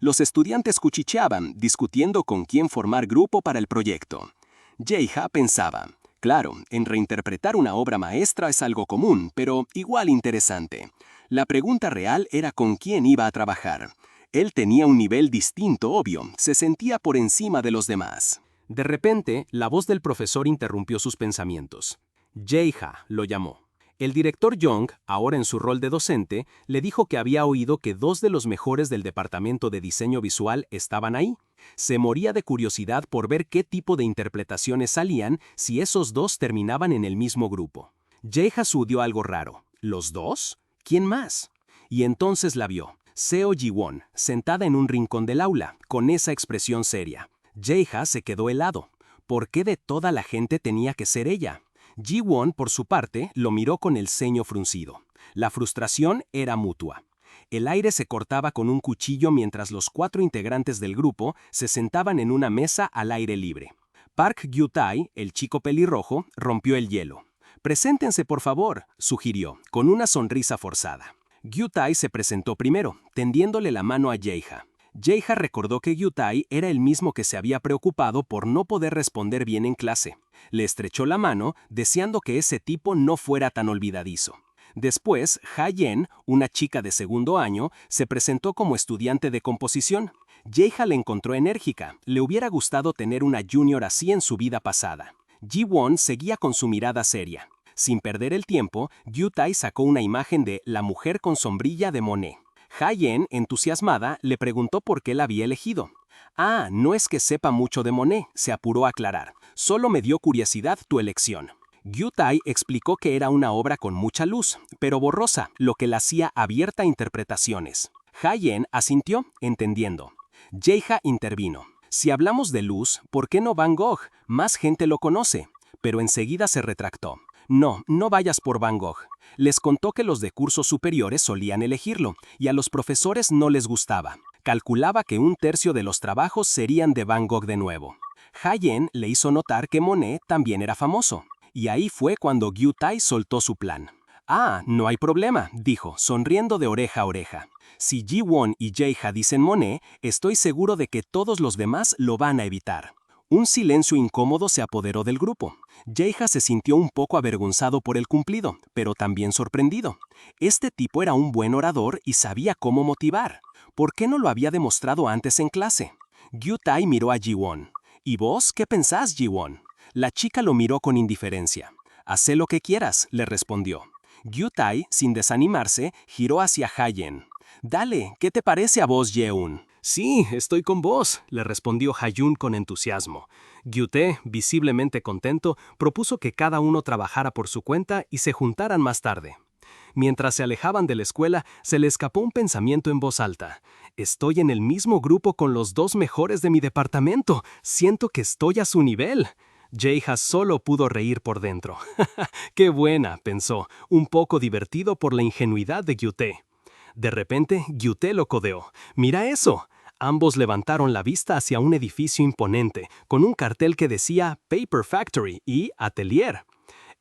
Los estudiantes cuchicheaban, discutiendo con quién formar grupo para el proyecto. Jae-ha pensaba, claro, en reinterpretar una obra maestra es algo común, pero igual interesante. La pregunta real era con quién iba a trabajar. Él tenía un nivel distinto, obvio, se sentía por encima de los demás. De repente, la voz del profesor interrumpió sus pensamientos. Jae-ha lo llamó. El director Jung, ahora en su rol de docente, le dijo que había oído que dos de los mejores del departamento de diseño visual estaban ahí. Se moría de curiosidad por ver qué tipo de interpretaciones salían si esos dos terminaban en el mismo grupo. Jae-ha sudió algo raro. ¿Los dos? ¿Quién más? Y entonces la vio. Seo Ji-won, sentada en un rincón del aula, con esa expresión seria. Jae-ha se quedó helado. ¿Por qué de toda la gente tenía que ser ella? Ji-won, por su parte, lo miró con el ceño fruncido. La frustración era mutua. El aire se cortaba con un cuchillo mientras los 4 integrantes del grupo se sentaban en una mesa al aire libre. Park Gyu-tae, el chico pelirrojo, rompió el hielo. «Preséntense, por favor», sugirió, con una sonrisa forzada. Gyu-tae se presentó primero, tendiéndole la mano a Jae-ha. Jae-ha recordó que Gyu-tae era el mismo que se había preocupado por no poder responder bien en clase. Le estrechó la mano, deseando que ese tipo no fuera tan olvidadizo. Después, Ha-yen, una chica de segundo año, se presentó como estudiante de composición. Jae-ha la encontró enérgica, le hubiera gustado tener una junior así en su vida pasada. Ji-won seguía con su mirada seria. Sin perder el tiempo, Gyu-tae sacó una imagen de La mujer con sombrilla de Monet. Ha-yen, entusiasmada, le preguntó por qué la había elegido. «Ah, no es que sepa mucho de Monet», se apuró a aclarar. «Solo me dio curiosidad tu elección». Gyu-tae explicó que era una obra con mucha luz, pero borrosa, lo que la hacía abierta a interpretaciones. Ha-yen asintió, entendiendo. Jae-ha intervino. «Si hablamos de luz, ¿por qué no Van Gogh? Más gente lo conoce». Pero enseguida se retractó. «No, no vayas por Van Gogh». Les contó que los de cursos superiores solían elegirlo, y a los profesores no les gustaba. Calculaba que 1/3 de los trabajos serían de Van Gogh de nuevo. Ha-yen le hizo notar que Monet también era famoso. Y ahí fue cuando Gyu-tae soltó su plan. «Ah, no hay problema», dijo, sonriendo de oreja a oreja. «Si Ji-won y Jae-ha dicen Monet, estoy seguro de que todos los demás lo van a evitar». Un silencio incómodo se apoderó del grupo. Jae-ha se sintió un poco avergonzado por el cumplido, pero también sorprendido. Este tipo era un buen orador y sabía cómo motivar. ¿Por qué no lo había demostrado antes en clase? Gyu-tae miró a Ji-won. «¿Y vos qué pensás, Ji-won?» La chica lo miró con indiferencia. «Hacé lo que quieras», le respondió. Gyu-tae, sin desanimarse, giró hacia Ha-yen. «Dale, ¿qué te parece a vos, Yeun?» «Sí, estoy con vos», le respondió Ha-yun con entusiasmo. Gyu-tae, visiblemente contento, propuso que cada uno trabajara por su cuenta y se juntaran más tarde. Mientras se alejaban de la escuela, se le escapó un pensamiento en voz alta. Estoy en el mismo grupo con los 2 mejores de mi departamento. Siento que estoy a su nivel. Jaeha solo pudo reír por dentro. ¡Qué buena!, pensó, un poco divertido por la ingenuidad de Gyute. De repente, Gyute lo codeó. ¡Mira eso! Ambos levantaron la vista hacia un edificio imponente, con un cartel que decía Paper Factory y Atelier.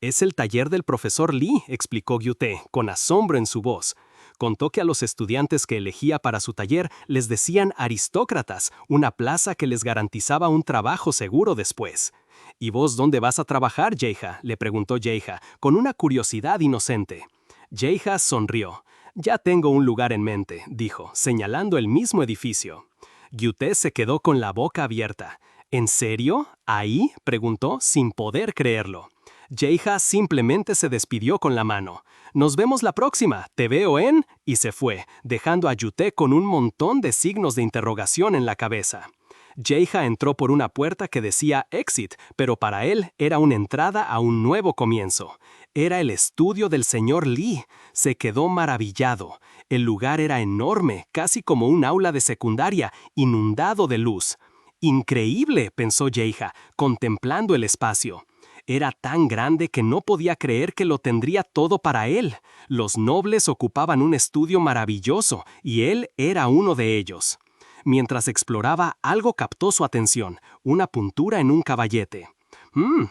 «Es el taller del profesor Lee», explicó Gyute, con asombro en su voz. Contó que a los estudiantes que elegía para su taller les decían aristócratas, una plaza que les garantizaba un trabajo seguro después. «¿Y vos dónde vas a trabajar, Jaeha?», le preguntó Jaeha, con una curiosidad inocente. Jaeha sonrió. «Ya tengo un lugar en mente», dijo, señalando el mismo edificio. Gyute se quedó con la boca abierta. «¿En serio? ¿Ahí?», preguntó, sin poder creerlo. Jaeha simplemente se despidió con la mano. «Nos vemos la próxima, te veo en...», y se fue, dejando a Gyute con un montón de signos de interrogación en la cabeza. Jaeha entró por una puerta que decía Exit, pero para él era una entrada a un nuevo comienzo. Era el estudio del señor Lee. Se quedó maravillado. El lugar era enorme, casi como un aula de secundaria, inundado de luz. «Increíble», pensó Jaeha, contemplando el espacio. Era tan grande que no podía creer que lo tendría todo para él. Los nobles ocupaban un estudio maravilloso, y él era uno de ellos. Mientras exploraba, algo captó su atención, una puntura en un caballete.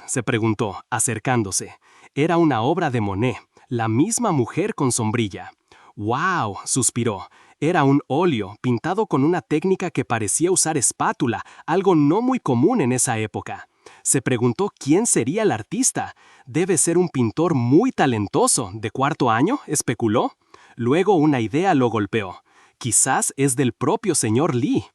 Se preguntó, acercándose. Era una obra de Monet, la misma mujer con sombrilla. «¡Wow!», suspiró. Era un óleo, pintado con una técnica que parecía usar espátula, algo no muy común en esa época. Se preguntó quién sería el artista. «Debe ser un pintor muy talentoso, ¿de cuarto año?», especuló. Luego una idea lo golpeó. «Quizás es del propio señor Lee».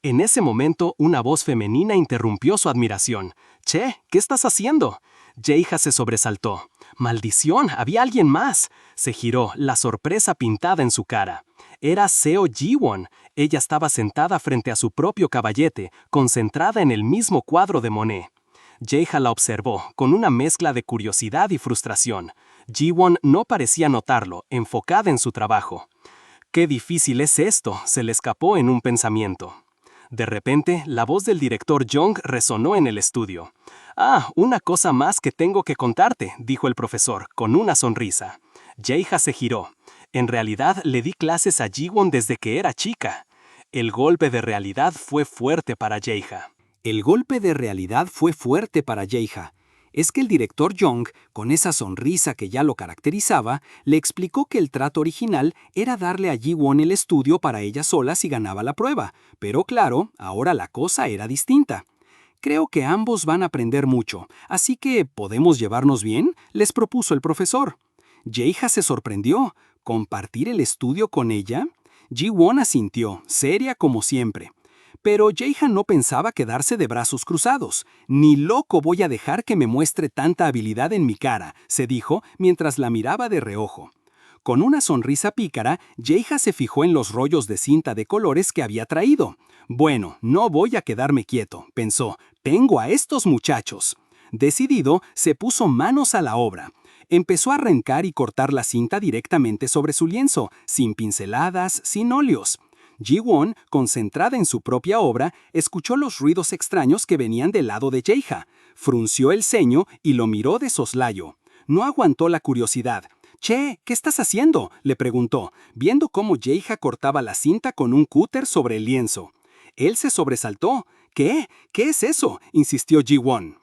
En ese momento, una voz femenina interrumpió su admiración. «Che, ¿qué estás haciendo?». Jaeha se sobresaltó. «¡Maldición! ¡Había alguien más!». Se giró, la sorpresa pintada en su cara. Era Seo Ji-won. Ella estaba sentada frente a su propio caballete, concentrada en el mismo cuadro de Monet. Jaeha la observó, con una mezcla de curiosidad y frustración. Ji-won no parecía notarlo, enfocada en su trabajo. «¡Qué difícil es esto!», se le escapó en un pensamiento. De repente, la voz del director Jong resonó en el estudio. «Ah, una cosa más que tengo que contarte», dijo el profesor, con una sonrisa. Jaeha se giró. «En realidad, le di clases a Ji-won desde que era chica». El golpe de realidad fue fuerte para Jaeha. El golpe de realidad fue fuerte para Jaeha. Es que el director Jong, con esa sonrisa que ya lo caracterizaba, le explicó que el trato original era darle a Ji-won el estudio para ella sola si ganaba la prueba, pero claro, ahora la cosa era distinta. «Creo que ambos van a aprender mucho, así que ¿podemos llevarnos bien?», les propuso el profesor. Jaeha se sorprendió. ¿Compartir el estudio con ella? Ji-won asintió, seria como siempre. Pero Jaeha no pensaba quedarse de brazos cruzados. «Ni loco voy a dejar que me muestre tanta habilidad en mi cara», se dijo mientras la miraba de reojo. Con una sonrisa pícara, Jaeha se fijó en los rollos de cinta de colores que había traído. «Bueno, no voy a quedarme quieto», pensó. «Tengo a estos muchachos». Decidido, se puso manos a la obra. Empezó a arrancar y cortar la cinta directamente sobre su lienzo, sin pinceladas, sin óleos. Ji-won, concentrada en su propia obra, escuchó los ruidos extraños que venían del lado de Jaeha. Frunció el ceño y lo miró de soslayo. No aguantó la curiosidad. «Che, ¿qué estás haciendo?», le preguntó, viendo cómo Jaeha cortaba la cinta con un cúter sobre el lienzo. Él se sobresaltó. «¿Qué? ¿Qué es eso?», insistió Ji-won.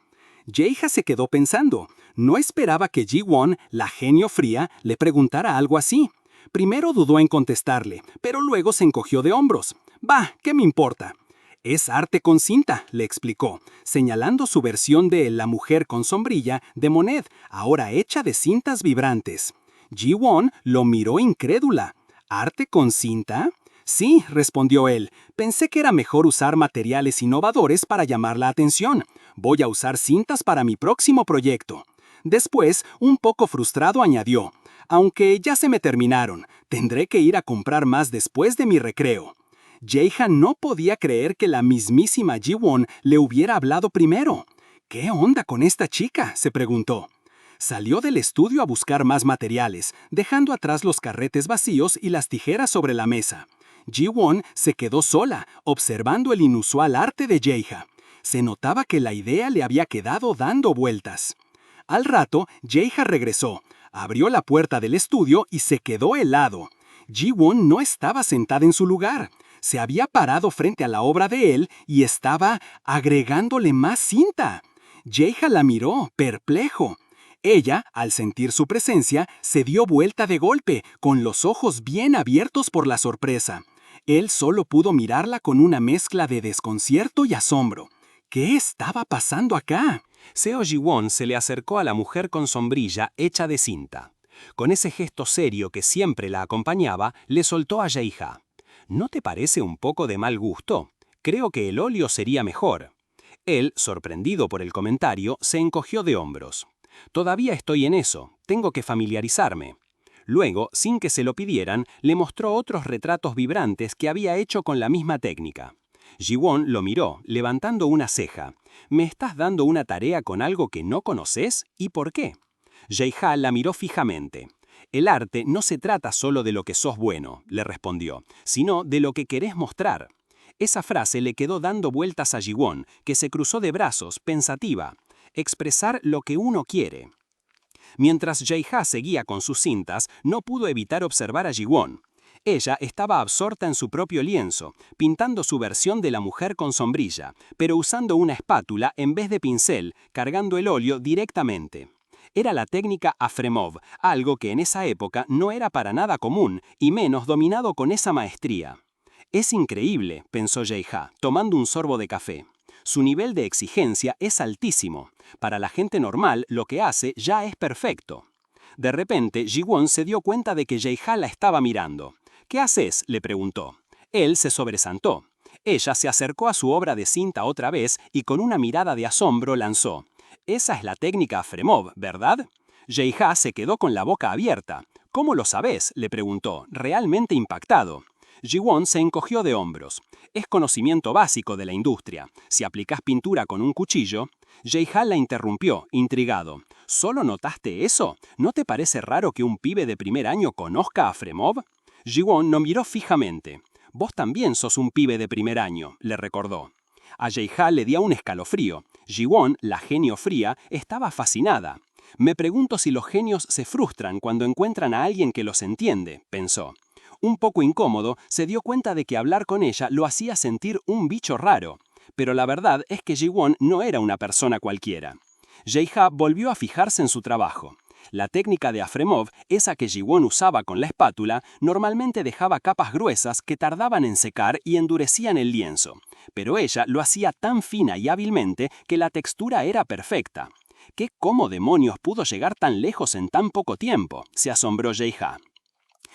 Jaeha se quedó pensando. No esperaba que Ji-won, la genio fría, le preguntara algo así. Primero dudó en contestarle, pero luego se encogió de hombros. «Bah, ¿qué me importa?». «Es arte con cinta», le explicó, señalando su versión de La mujer con sombrilla de Monet, ahora hecha de cintas vibrantes. Ji-won lo miró incrédula. «¿Arte con cinta?». «Sí», respondió él. «Pensé que era mejor usar materiales innovadores para llamar la atención. Voy a usar cintas para mi próximo proyecto». Después, un poco frustrado, añadió: «Aunque ya se me terminaron, tendré que ir a comprar más después de mi recreo». Jaeha no podía creer que la mismísima Ji-won le hubiera hablado primero. «¿Qué onda con esta chica?», se preguntó. Salió del estudio a buscar más materiales, dejando atrás los carretes vacíos y las tijeras sobre la mesa. Ji-won se quedó sola, observando el inusual arte de Jae-ha. Se notaba que la idea le había quedado dando vueltas. Al rato, Jae-ha regresó, abrió la puerta del estudio y se quedó helado. Ji-won no estaba sentada en su lugar. Se había parado frente a la obra de él y estaba agregándole más cinta. Jae-ha la miró, perplejo. Ella, al sentir su presencia, se dio vuelta de golpe, con los ojos bien abiertos por la sorpresa. Él solo pudo mirarla con una mezcla de desconcierto y asombro. ¿Qué estaba pasando acá? Seo Ji-won se le acercó a la mujer con sombrilla hecha de cinta. Con ese gesto serio que siempre la acompañaba, le soltó a Jae-ha. ¿No te parece un poco de mal gusto? Creo que el óleo sería mejor. Él, sorprendido por el comentario, se encogió de hombros. Todavía estoy en eso, tengo que familiarizarme. Luego, sin que se lo pidieran, le mostró otros retratos vibrantes que había hecho con la misma técnica. Ji-won lo miró, levantando una ceja. ¿Me estás dando una tarea con algo que no conoces? ¿Y por qué? Jae-ha la miró fijamente. El arte no se trata solo de lo que sos bueno, le respondió, sino de lo que querés mostrar. Esa frase le quedó dando vueltas a Ji-won, que se cruzó de brazos, pensativa. Expresar lo que uno quiere. Mientras Jae-ha seguía con sus cintas, no pudo evitar observar a Ji-won. Ella estaba absorta en su propio lienzo, pintando su versión de la mujer con sombrilla, pero usando una espátula en vez de pincel, cargando el óleo directamente. Era la técnica Afremov, algo que en esa época no era para nada común, y menos dominado con esa maestría. Es increíble, pensó Jae-ha, tomando un sorbo de café. Su nivel de exigencia es altísimo. Para la gente normal, lo que hace ya es perfecto. De repente, Ji-won se dio cuenta de que Jae-ha la estaba mirando. ¿Qué haces?, le preguntó. Él se sobresaltó. Ella se acercó a su obra de cinta otra vez y con una mirada de asombro lanzó. «Esa es la técnica Afremov, ¿verdad?» Jae-ha se quedó con la boca abierta. «¿Cómo lo sabés?», le preguntó, realmente impactado. Ji-won se encogió de hombros. «Es conocimiento básico de la industria. Si aplicás pintura con un cuchillo...» Jae-ha la interrumpió, intrigado. ¿Solo notaste eso? ¿No te parece raro que un pibe de primer año conozca a Afremov? Ji-won lo miró fijamente. «Vos también sos un pibe de primer año», le recordó. A Jae-ha le dio un escalofrío. Ji-won, la genio fría, estaba fascinada. «Me pregunto si los genios se frustran cuando encuentran a alguien que los entiende», pensó. Un poco incómodo, se dio cuenta de que hablar con ella lo hacía sentir un bicho raro. Pero la verdad es que Ji-won no era una persona cualquiera. Jae-ha volvió a fijarse en su trabajo. La técnica de Afremov, esa que Ji-won usaba con la espátula, normalmente dejaba capas gruesas que tardaban en secar y endurecían el lienzo. Pero ella lo hacía tan fina y hábilmente que la textura era perfecta. ¿Cómo demonios pudo llegar tan lejos en tan poco tiempo?, se asombró Jae-ha.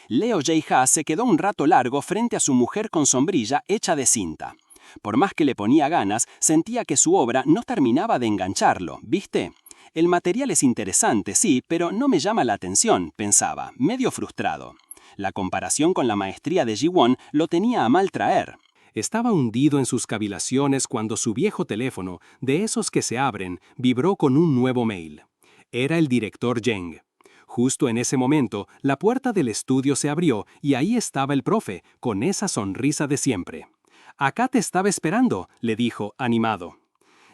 Leo Jae-ha se quedó un rato largo frente a su mujer con sombrilla hecha de cinta. Por más que le ponía ganas, sentía que su obra no terminaba de engancharlo, ¿viste? El material es interesante, sí, pero no me llama la atención, pensaba, medio frustrado. La comparación con la maestría de Ji-won lo tenía a mal traer. Estaba hundido en sus cavilaciones cuando su viejo teléfono, de esos que se abren, vibró con un nuevo mail. Era el director Jeng. Justo en ese momento, la puerta del estudio se abrió y ahí estaba el profe, con esa sonrisa de siempre. «Acá te estaba esperando», le dijo, animado.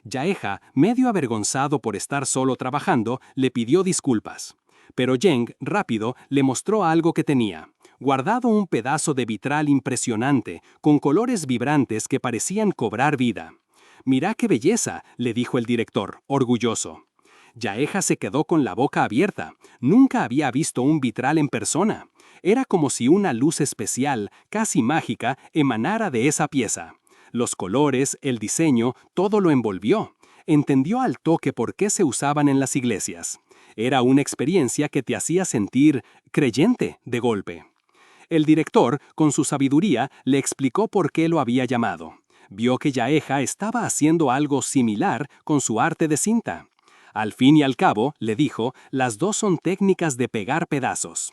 Jae-ha, medio avergonzado por estar solo trabajando, le pidió disculpas. Pero Jeng, rápido, le mostró algo que tenía. Guardado un pedazo de vitral impresionante, con colores vibrantes que parecían cobrar vida. «Mira qué belleza», le dijo el director, orgulloso. Jae-ha se quedó con la boca abierta. Nunca había visto un vitral en persona. Era como si una luz especial, casi mágica, emanara de esa pieza. Los colores, el diseño, todo lo envolvió. Entendió al toque por qué se usaban en las iglesias. Era una experiencia que te hacía sentir creyente de golpe. El director, con su sabiduría, le explicó por qué lo había llamado. Vio que Jae-ha estaba haciendo algo similar con su arte de cinta. Al fin y al cabo, le dijo, las dos son técnicas de pegar pedazos.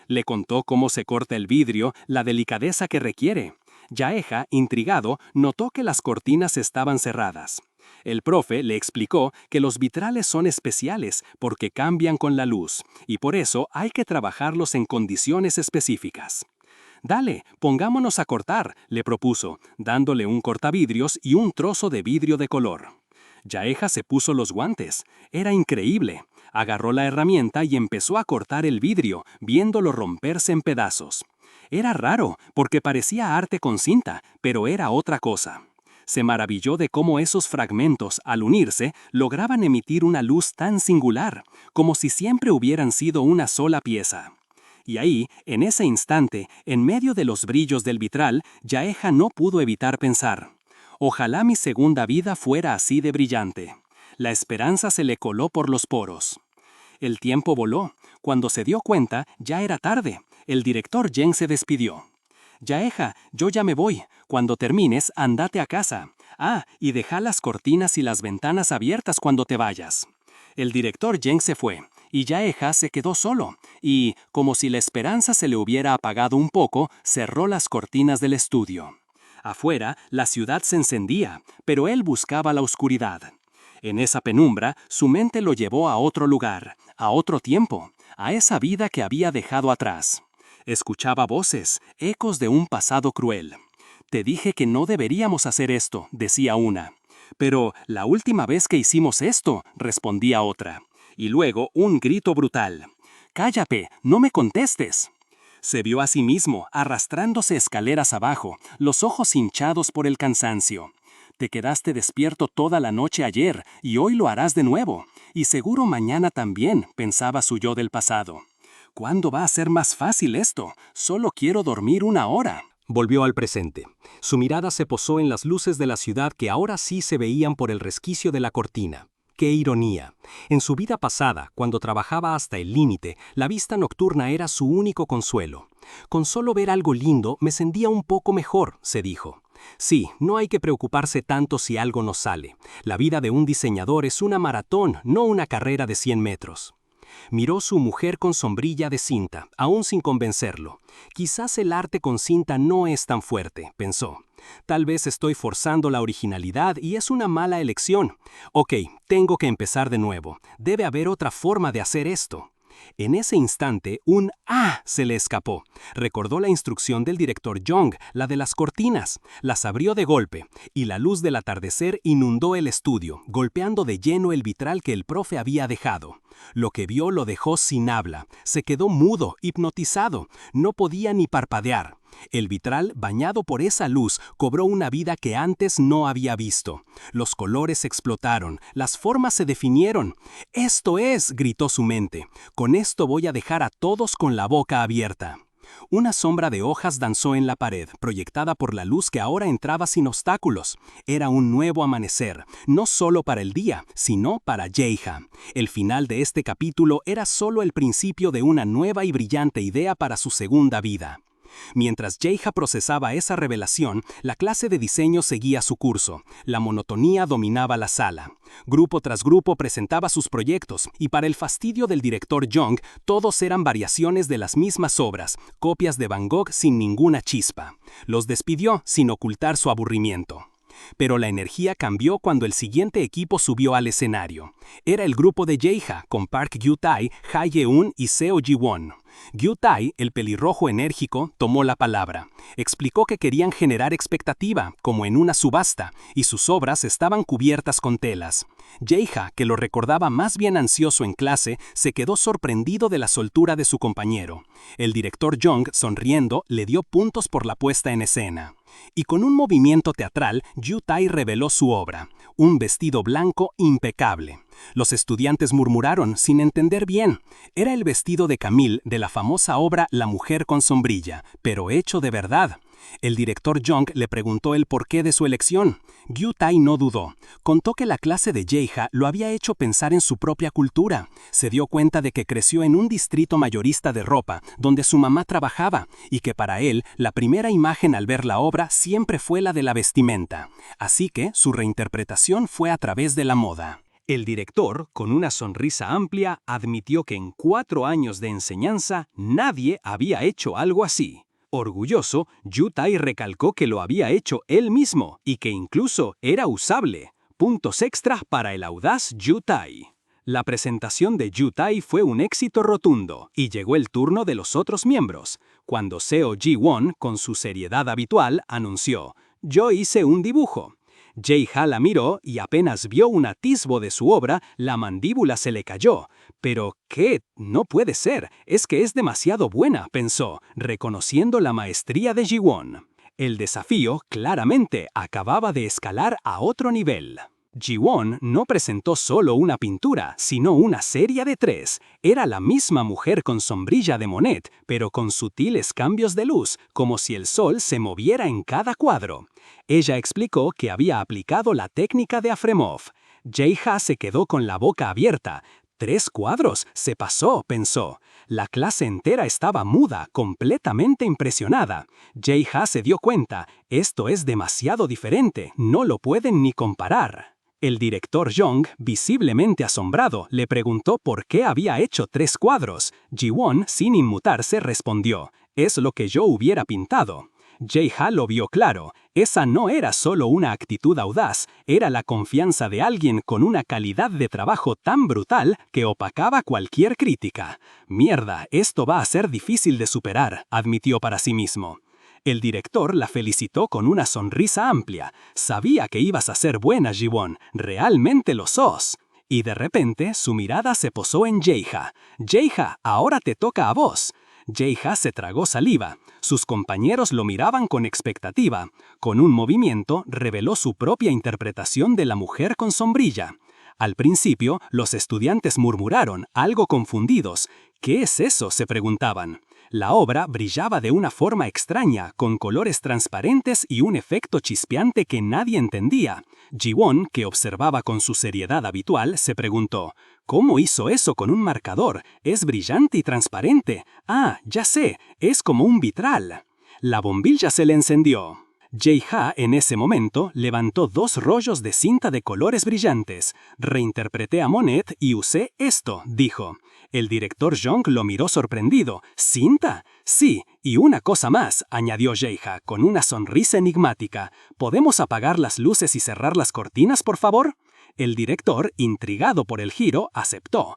Le contó cómo se corta el vidrio, la delicadeza que requiere. Jae-ha, intrigado, notó que las cortinas estaban cerradas. El profe le explicó que los vitrales son especiales porque cambian con la luz, y por eso hay que trabajarlos en condiciones específicas. Dale, pongámonos a cortar, le propuso, dándole un cortavidrios y un trozo de vidrio de color. Jaeha se puso los guantes. Era increíble. Agarró la herramienta y empezó a cortar el vidrio, viéndolo romperse en pedazos. Era raro, porque parecía arte con cinta, pero era otra cosa. Se maravilló de cómo esos fragmentos, al unirse, lograban emitir una luz tan singular, como si siempre hubieran sido una sola pieza. Y ahí, en ese instante, en medio de los brillos del vitral, Jaeha no pudo evitar pensar: ojalá mi segunda vida fuera así de brillante. La esperanza se le coló por los poros. El tiempo voló. Cuando se dio cuenta, ya era tarde. El director Jen se despidió. Jaeha, yo ya me voy. Cuando termines, andate a casa. Ah, y deja las cortinas y las ventanas abiertas cuando te vayas. El director Jen se fue, y Jaeha se quedó solo, y, como si la esperanza se le hubiera apagado un poco, cerró las cortinas del estudio. Afuera, la ciudad se encendía, pero él buscaba la oscuridad. En esa penumbra, su mente lo llevó a otro lugar, a otro tiempo, a esa vida que había dejado atrás. Escuchaba voces, ecos de un pasado cruel. Te dije que no deberíamos hacer esto, decía una. Pero la última vez que hicimos esto, respondía otra. Y luego un grito brutal. ¡Cállate! ¡No me contestes! Se vio a sí mismo, arrastrándose escaleras abajo, los ojos hinchados por el cansancio. Te quedaste despierto toda la noche ayer, y hoy lo harás de nuevo. Y seguro mañana también, pensaba su yo del pasado. ¿Cuándo va a ser más fácil esto? Solo quiero dormir una hora. Volvió al presente. Su mirada se posó en las luces de la ciudad que ahora sí se veían por el resquicio de la cortina. ¡Qué ironía! En su vida pasada, cuando trabajaba hasta el límite, la vista nocturna era su único consuelo. Con solo ver algo lindo me sentía un poco mejor, se dijo. Sí, no hay que preocuparse tanto si algo no sale. La vida de un diseñador es una maratón, no una carrera de 100 metros. Miró su mujer con sombrilla de cinta, aún sin convencerlo. Quizás el arte con cinta no es tan fuerte, pensó. Tal vez estoy forzando la originalidad y es una mala elección. Ok, tengo que empezar de nuevo. Debe haber otra forma de hacer esto. En ese instante, un ¡ah! Se le escapó. Recordó la instrucción del director Jung, la de las cortinas. Las abrió de golpe, y la luz del atardecer inundó el estudio, golpeando de lleno el vitral que el profe había dejado. Lo que vio lo dejó sin habla. Se quedó mudo, hipnotizado. No podía ni parpadear. El vitral, bañado por esa luz, cobró una vida que antes no había visto. Los colores explotaron, las formas se definieron. «¡Esto es!», gritó su mente. «Con esto voy a dejar a todos con la boca abierta». Una sombra de hojas danzó en la pared, proyectada por la luz que ahora entraba sin obstáculos. Era un nuevo amanecer, no solo para el día, sino para Jaeha. El final de este capítulo era solo el principio de una nueva y brillante idea para su segunda vida. Mientras Jaeha procesaba esa revelación, la clase de diseño seguía su curso. La monotonía dominaba la sala. Grupo tras grupo presentaba sus proyectos, y para el fastidio del director Jung, todos eran variaciones de las mismas obras, copias de Van Gogh sin ninguna chispa. Los despidió sin ocultar su aburrimiento. Pero la energía cambió cuando el siguiente equipo subió al escenario. Era el grupo de Jaeha, con Park Gyu-tae, Ha Ye-un y Seo Ji-won. Gyu-tae, el pelirrojo enérgico, tomó la palabra. Explicó que querían generar expectativa, como en una subasta, y sus obras estaban cubiertas con telas. Jaeha, que lo recordaba más bien ansioso en clase, se quedó sorprendido de la soltura de su compañero. El director Jung, sonriendo, le dio puntos por la puesta en escena. Y con un movimiento teatral, Gyu-tae reveló su obra, un vestido blanco impecable. Los estudiantes murmuraron sin entender bien. Era el vestido de Camille de la famosa obra La mujer con sombrilla, pero hecho de verdad. El director Jung le preguntó el porqué de su elección. Gyu-tae no dudó. Contó que la clase de Jaeha lo había hecho pensar en su propia cultura. Se dio cuenta de que creció en un distrito mayorista de ropa, donde su mamá trabajaba, y que para él la primera imagen al ver la obra siempre fue la de la vestimenta. Así que su reinterpretación fue a través de la moda. El director, con una sonrisa amplia, admitió que en 4 años de enseñanza nadie había hecho algo así. Orgulloso, Gyu-tae recalcó que lo había hecho él mismo y que incluso era usable. Puntos extra para el audaz Gyu-tae. La presentación de Yu Tai fue un éxito rotundo y llegó el turno de los otros miembros, cuando Seo Ji-won, con su seriedad habitual, anunció: «Yo hice un dibujo». Jae-ha la miró y apenas vio un atisbo de su obra, la mandíbula se le cayó. «¿Pero qué? No puede ser, es que es demasiado buena», pensó, reconociendo la maestría de Ji-won. El desafío, claramente, acababa de escalar a otro nivel. Ji-won no presentó solo una pintura, sino una serie de 3. Era la misma mujer con sombrilla de Monet, pero con sutiles cambios de luz, como si el sol se moviera en cada cuadro. Ella explicó que había aplicado la técnica de Afremov. Jae-ha se quedó con la boca abierta. «¿3 cuadros? Se pasó», pensó. La clase entera estaba muda, completamente impresionada. Jae-ha se dio cuenta: «Esto es demasiado diferente, no lo pueden ni comparar». El director Jong, visiblemente asombrado, le preguntó por qué había hecho 3 cuadros. Ji-won, sin inmutarse, respondió: «Es lo que yo hubiera pintado». Jae-ha lo vio claro. Esa no era solo una actitud audaz, era la confianza de alguien con una calidad de trabajo tan brutal que opacaba cualquier crítica. «Mierda, esto va a ser difícil de superar», admitió para sí mismo. El director la felicitó con una sonrisa amplia. «Sabía que ibas a ser buena, Ji-won, realmente lo sos». Y de repente su mirada se posó en Jae-ha. «Jae-ha, ahora te toca a vos». Jae-ha se tragó saliva. Sus compañeros lo miraban con expectativa. Con un movimiento reveló su propia interpretación de la mujer con sombrilla. Al principio, los estudiantes murmuraron, algo confundidos. «¿Qué es eso?», se preguntaban. La obra brillaba de una forma extraña, con colores transparentes y un efecto chispeante que nadie entendía. Ji-won, que observaba con su seriedad habitual, se preguntó: «¿Cómo hizo eso con un marcador? Es brillante y transparente. Ah, ya sé, es como un vitral». La bombilla se le encendió. Jae-ha, en ese momento, levantó 2 rollos de cinta de colores brillantes. «Reinterpreté a Monet y usé esto», dijo. El director Jong lo miró sorprendido. «¿Cinta? Sí, y una cosa más», añadió Jae-ha, con una sonrisa enigmática. «¿Podemos apagar las luces y cerrar las cortinas, por favor?». El director, intrigado por el giro, aceptó.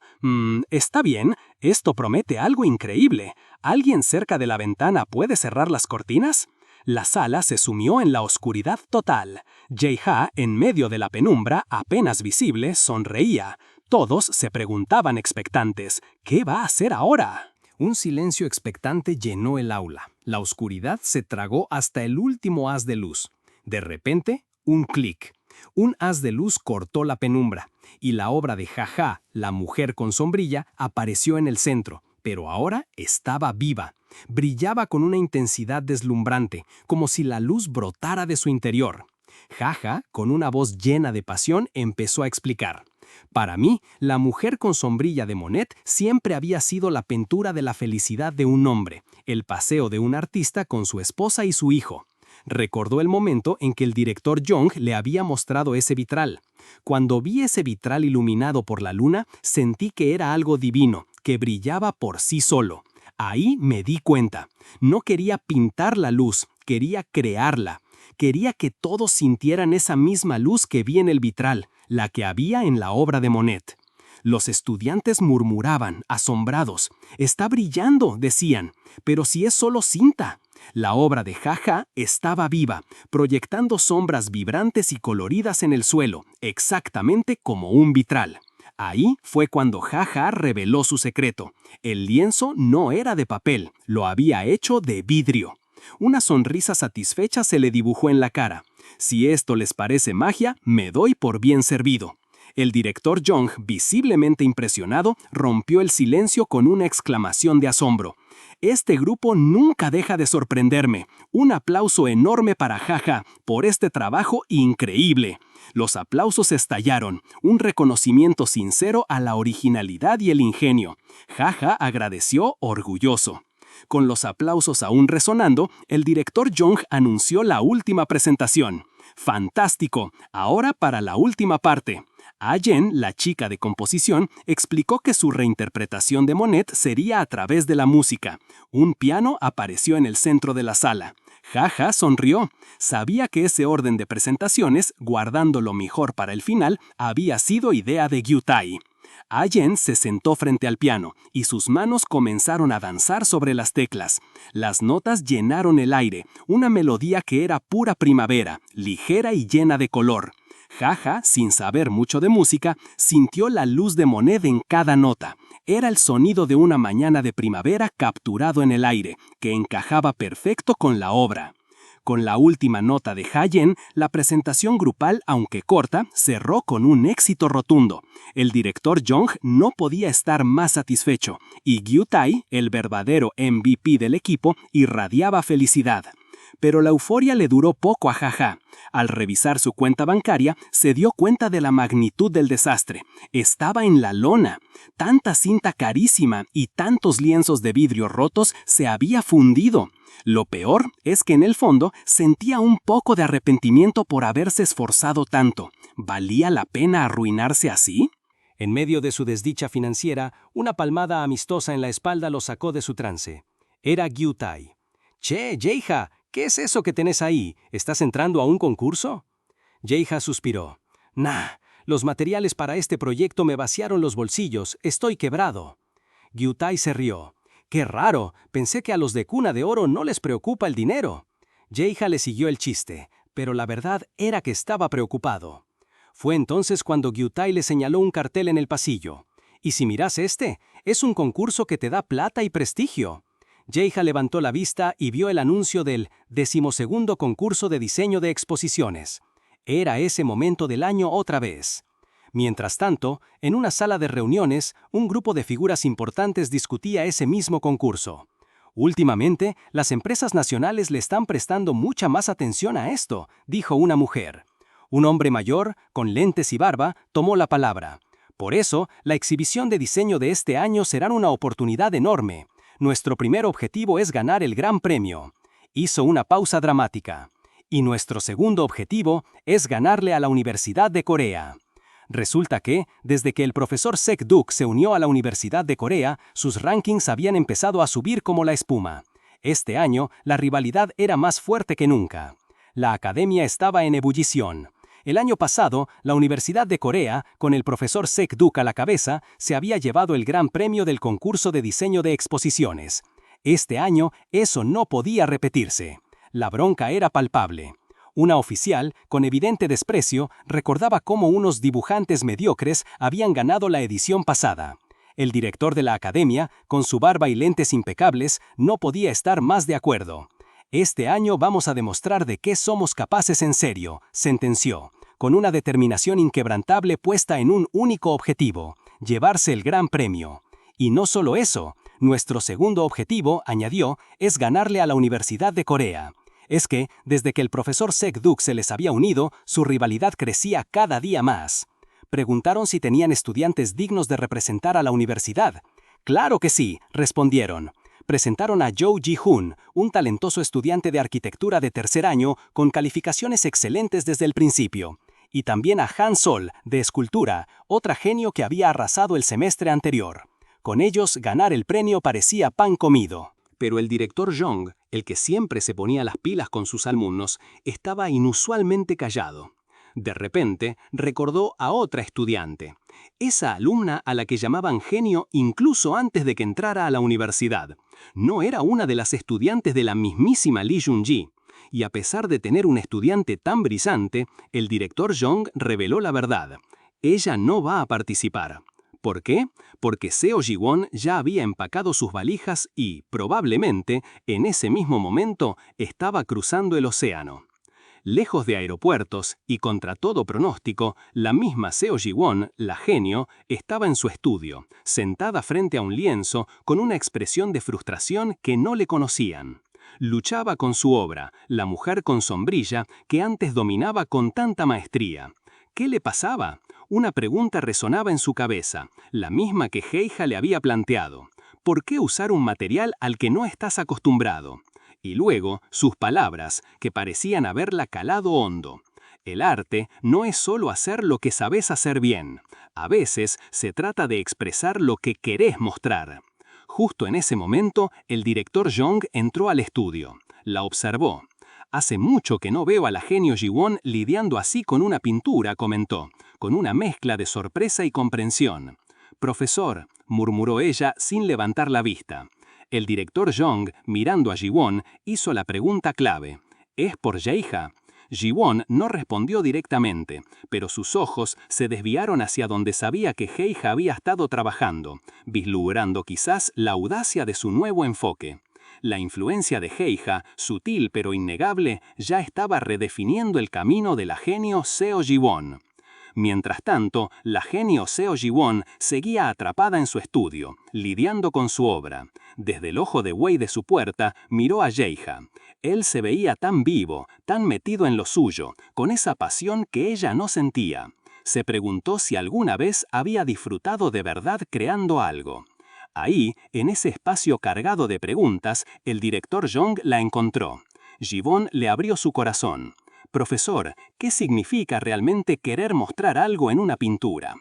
Está bien, esto promete algo increíble. ¿Alguien cerca de la ventana puede cerrar las cortinas?». La sala se sumió en la oscuridad total. Jae-ha, en medio de la penumbra, apenas visible, sonreía. Todos se preguntaban expectantes: «¿Qué va a hacer ahora?». Un silencio expectante llenó el aula. La oscuridad se tragó hasta el último haz de luz. De repente, un clic. Un haz de luz cortó la penumbra, y la obra de Ja-ha, la mujer con sombrilla, apareció en el centro, pero ahora estaba viva. Brillaba con una intensidad deslumbrante, como si la luz brotara de su interior. Ja-ha, con una voz llena de pasión, empezó a explicar: «Para mí, la mujer con sombrilla de Monet siempre había sido la pintura de la felicidad de un hombre, el paseo de un artista con su esposa y su hijo». Recordó el momento en que el director Jong le había mostrado ese vitral. «Cuando vi ese vitral iluminado por la luna, sentí que era algo divino, que brillaba por sí solo. Ahí me di cuenta. No quería pintar la luz, quería crearla. Quería que todos sintieran esa misma luz que vi en el vitral, la que había en la obra de Monet». Los estudiantes murmuraban, asombrados. «Está brillando», decían, «pero si es solo cinta». La obra de Ja-ha estaba viva, proyectando sombras vibrantes y coloridas en el suelo, exactamente como un vitral. Ahí fue cuando Ja-ha reveló su secreto. El lienzo no era de papel, lo había hecho de vidrio. Una sonrisa satisfecha se le dibujó en la cara. «Si esto les parece magia, me doy por bien servido». El director Jong, visiblemente impresionado, rompió el silencio con una exclamación de asombro. «Este grupo nunca deja de sorprenderme. Un aplauso enorme para Ja-ha por este trabajo increíble». Los aplausos estallaron, un reconocimiento sincero a la originalidad y el ingenio. Ja-ha agradeció orgulloso. Con los aplausos aún resonando, el director Jong anunció la última presentación. «Fantástico, ahora para la última parte». Ah-yen, la chica de composición, explicó que su reinterpretación de Monet sería a través de la música. Un piano apareció en el centro de la sala. Ja-ha sonrió. Sabía que ese orden de presentaciones, guardando lo mejor para el final, había sido idea de Yu Tai. Allen se sentó frente al piano y sus manos comenzaron a danzar sobre las teclas. Las notas llenaron el aire, una melodía que era pura primavera, ligera y llena de color. Jaja, sin saber mucho de música, sintió la luz de Monet en cada nota. Era el sonido de una mañana de primavera capturado en el aire, que encajaba perfecto con la obra. Con la última nota de Haydn, la presentación grupal, aunque corta, cerró con un éxito rotundo. El director Jung no podía estar más satisfecho, y Gyu Tai, el verdadero MVP del equipo, irradiaba felicidad. Pero la euforia le duró poco a Jaja. Al revisar su cuenta bancaria, se dio cuenta de la magnitud del desastre. Estaba en la lona. Tanta cinta carísima y tantos lienzos de vidrio rotos se había fundido. Lo peor es que en el fondo sentía un poco de arrepentimiento por haberse esforzado tanto. ¿Valía la pena arruinarse así? En medio de su desdicha financiera, una palmada amistosa en la espalda lo sacó de su trance. Era Gyu Tai. «Che, Jaeha, ¿qué es eso que tenés ahí? ¿Estás entrando a un concurso?» Jaeha suspiró. «Nah, los materiales para este proyecto me vaciaron los bolsillos, estoy quebrado». Gyu Tai se rió. «Qué raro, pensé que a los de cuna de oro no les preocupa el dinero». Jaeha le siguió el chiste, pero la verdad era que estaba preocupado. Fue entonces cuando Gyu Tai le señaló un cartel en el pasillo. «Y si miras este, es un concurso que te da plata y prestigio». Jaeha levantó la vista y vio el anuncio del 12º concurso de diseño de exposiciones. Era ese momento del año otra vez. Mientras tanto, en una sala de reuniones, un grupo de figuras importantes discutía ese mismo concurso. «Últimamente, las empresas nacionales le están prestando mucha más atención a esto», dijo una mujer. Un hombre mayor, con lentes y barba, tomó la palabra. «Por eso, la exhibición de diseño de este año será una oportunidad enorme. Nuestro primer objetivo es ganar el gran premio». Hizo una pausa dramática. «Y nuestro segundo objetivo es ganarle a la Universidad de Corea». Resulta que, desde que el profesor Sek-duk se unió a la Universidad de Corea, sus rankings habían empezado a subir como la espuma. Este año, la rivalidad era más fuerte que nunca. La academia estaba en ebullición. El año pasado, la Universidad de Corea, con el profesor Sek-duk a la cabeza, se había llevado el gran premio del concurso de diseño de exposiciones. Este año, eso no podía repetirse. La bronca era palpable. Una oficial, con evidente desprecio, recordaba cómo unos dibujantes mediocres habían ganado la edición pasada. El director de la academia, con su barba y lentes impecables, no podía estar más de acuerdo. «Este año vamos a demostrar de qué somos capaces en serio», sentenció, con una determinación inquebrantable puesta en un único objetivo: llevarse el gran premio. Y no solo eso, nuestro segundo objetivo, añadió, es ganarle a la Universidad de Corea. Es que, desde que el profesor Sek-duk se les había unido, su rivalidad crecía cada día más. Preguntaron si tenían estudiantes dignos de representar a la universidad. «Claro que sí», respondieron. Presentaron a Joe Ji-hoon, un talentoso estudiante de arquitectura de tercer año con calificaciones excelentes desde el principio. Y también a Han Sol, de escultura, otra genio que había arrasado el semestre anterior. Con ellos, ganar el premio parecía pan comido. Pero el director Jung, el que siempre se ponía las pilas con sus alumnos, estaba inusualmente callado. De repente, recordó a otra estudiante, esa alumna a la que llamaban genio incluso antes de que entrara a la universidad. No era una de las estudiantes de la mismísima Lee Jun-ji. Y a pesar de tener un estudiante tan brillante, el director Jung reveló la verdad. Ella no va a participar. ¿Por qué? Porque Seo Ji-won ya había empacado sus valijas y, probablemente, en ese mismo momento, estaba cruzando el océano. Lejos de aeropuertos y contra todo pronóstico, la misma Seo Ji-won, la genio, estaba en su estudio, sentada frente a un lienzo con una expresión de frustración que no le conocían. Luchaba con su obra, la mujer con sombrilla, que antes dominaba con tanta maestría. ¿Qué le pasaba? Una pregunta resonaba en su cabeza, la misma que Jaeha le había planteado. ¿Por qué usar un material al que no estás acostumbrado? Y luego, sus palabras, que parecían haberla calado hondo. El arte no es solo hacer lo que sabes hacer bien. A veces se trata de expresar lo que querés mostrar. Justo en ese momento, el director Jung entró al estudio. La observó. «Hace mucho que no veo a la genio Ji-won lidiando así con una pintura», comentó, con una mezcla de sorpresa y comprensión. Profesor, murmuró ella sin levantar la vista. El director Jong, mirando a Ji-won, hizo la pregunta clave. ¿Es por Jae-ha? Ji-won no respondió directamente, pero sus ojos se desviaron hacia donde sabía que Jae-ha había estado trabajando, vislumbrando quizás la audacia de su nuevo enfoque. La influencia de Jae-ha, sutil pero innegable, ya estaba redefiniendo el camino de la genio Seo Ji-won. Mientras tanto, la genio Seo Ji-won seguía atrapada en su estudio, lidiando con su obra. Desde el ojo de buey de su puerta, miró a Jae-ha. Él se veía tan vivo, tan metido en lo suyo, con esa pasión que ella no sentía. Se preguntó si alguna vez había disfrutado de verdad creando algo. Ahí, en ese espacio cargado de preguntas, el director Jong la encontró. Ji-won le abrió su corazón. Profesor, ¿qué significa realmente querer mostrar algo en una pintura?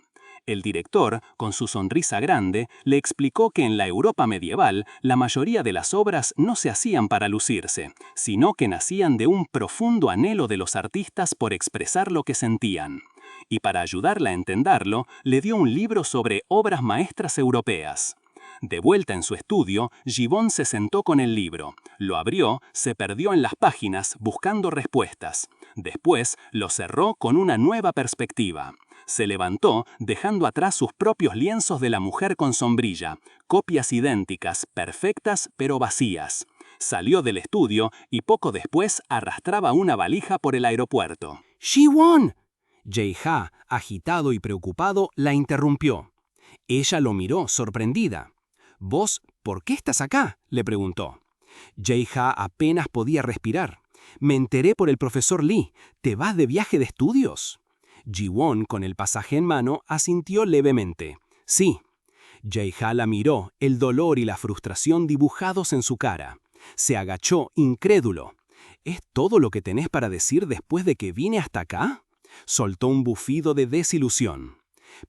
El director, con su sonrisa grande, le explicó que en la Europa medieval la mayoría de las obras no se hacían para lucirse, sino que nacían de un profundo anhelo de los artistas por expresar lo que sentían. Y para ayudarla a entenderlo, le dio un libro sobre obras maestras europeas. De vuelta en su estudio, Ji-won se sentó con el libro. Lo abrió, se perdió en las páginas buscando respuestas. Después lo cerró con una nueva perspectiva. Se levantó, dejando atrás sus propios lienzos de la mujer con sombrilla, copias idénticas, perfectas pero vacías. Salió del estudio y poco después arrastraba una valija por el aeropuerto. ¡Ji-won! Jae-ha, agitado y preocupado, la interrumpió. Ella lo miró, sorprendida. «¿Vos, por qué estás acá?», le preguntó. Jae-ha apenas podía respirar. «Me enteré por el profesor Lee. ¿Te vas de viaje de estudios?». Ji-won, con el pasaje en mano, asintió levemente. «Sí». Jae-ha la miró, el dolor y la frustración dibujados en su cara. Se agachó, incrédulo. «¿Es todo lo que tenés para decir después de que vine hasta acá?». Soltó un bufido de desilusión.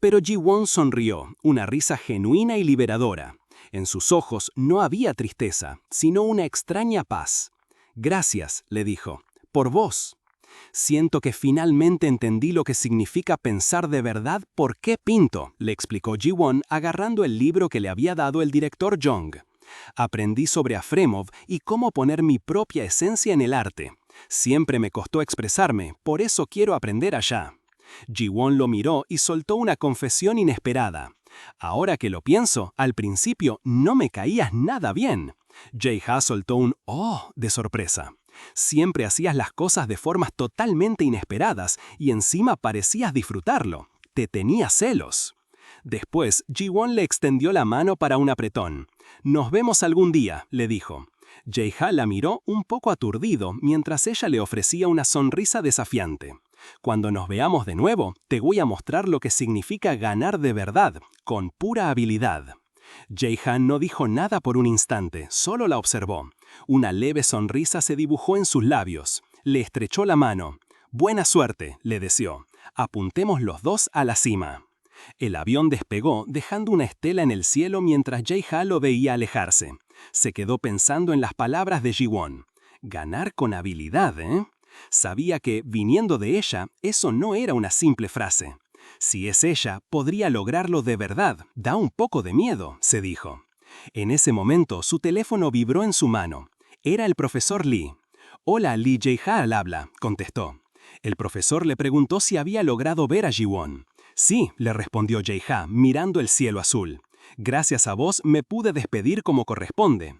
Pero Ji-won sonrió, una risa genuina y liberadora. En sus ojos no había tristeza, sino una extraña paz. «Gracias», le dijo, «por vos. Siento que finalmente entendí lo que significa pensar de verdad por qué pinto», le explicó Ji-won agarrando el libro que le había dado el director Jong. «Aprendí sobre Afremov y cómo poner mi propia esencia en el arte. Siempre me costó expresarme, por eso quiero aprender allá». Ji-won lo miró y soltó una confesión inesperada. «Ahora que lo pienso, al principio no me caías nada bien». Jae-ha soltó un «oh» de sorpresa. «Siempre hacías las cosas de formas totalmente inesperadas y encima parecías disfrutarlo. Te tenía celos». Después, Ji-won le extendió la mano para un apretón. «Nos vemos algún día», le dijo. Jae-ha la miró un poco aturdido mientras ella le ofrecía una sonrisa desafiante. «Cuando nos veamos de nuevo, te voy a mostrar lo que significa ganar de verdad, con pura habilidad». Jae-ha no dijo nada por un instante, solo la observó. Una leve sonrisa se dibujó en sus labios. Le estrechó la mano. «Buena suerte», le deseó. «Apuntemos los dos a la cima». El avión despegó, dejando una estela en el cielo mientras Jae-ha lo veía alejarse. Se quedó pensando en las palabras de Ji-won. Ganar con habilidad, ¿eh? Sabía que, viniendo de ella, eso no era una simple frase. Si es ella, podría lograrlo de verdad. Da un poco de miedo, se dijo. En ese momento, su teléfono vibró en su mano. Era el profesor Lee. «Hola, Lee Jae-ha al habla», contestó. El profesor le preguntó si había logrado ver a Ji-won. «Sí», le respondió Jae-ha, mirando el cielo azul. «Gracias a vos me pude despedir como corresponde».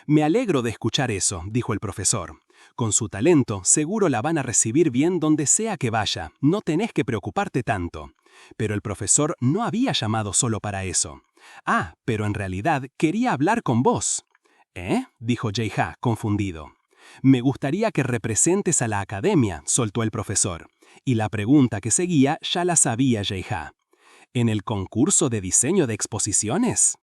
«Me alegro de escuchar eso», dijo el profesor. «Con su talento, seguro la van a recibir bien donde sea que vaya. No tenés que preocuparte tanto». Pero el profesor no había llamado solo para eso. «Ah, pero en realidad quería hablar con vos». «¿Eh?», dijo Jae-ha, confundido. «Me gustaría que representes a la academia», soltó el profesor. Y la pregunta que seguía ya la sabía Jae-ha. «¿En el concurso de diseño de exposiciones?».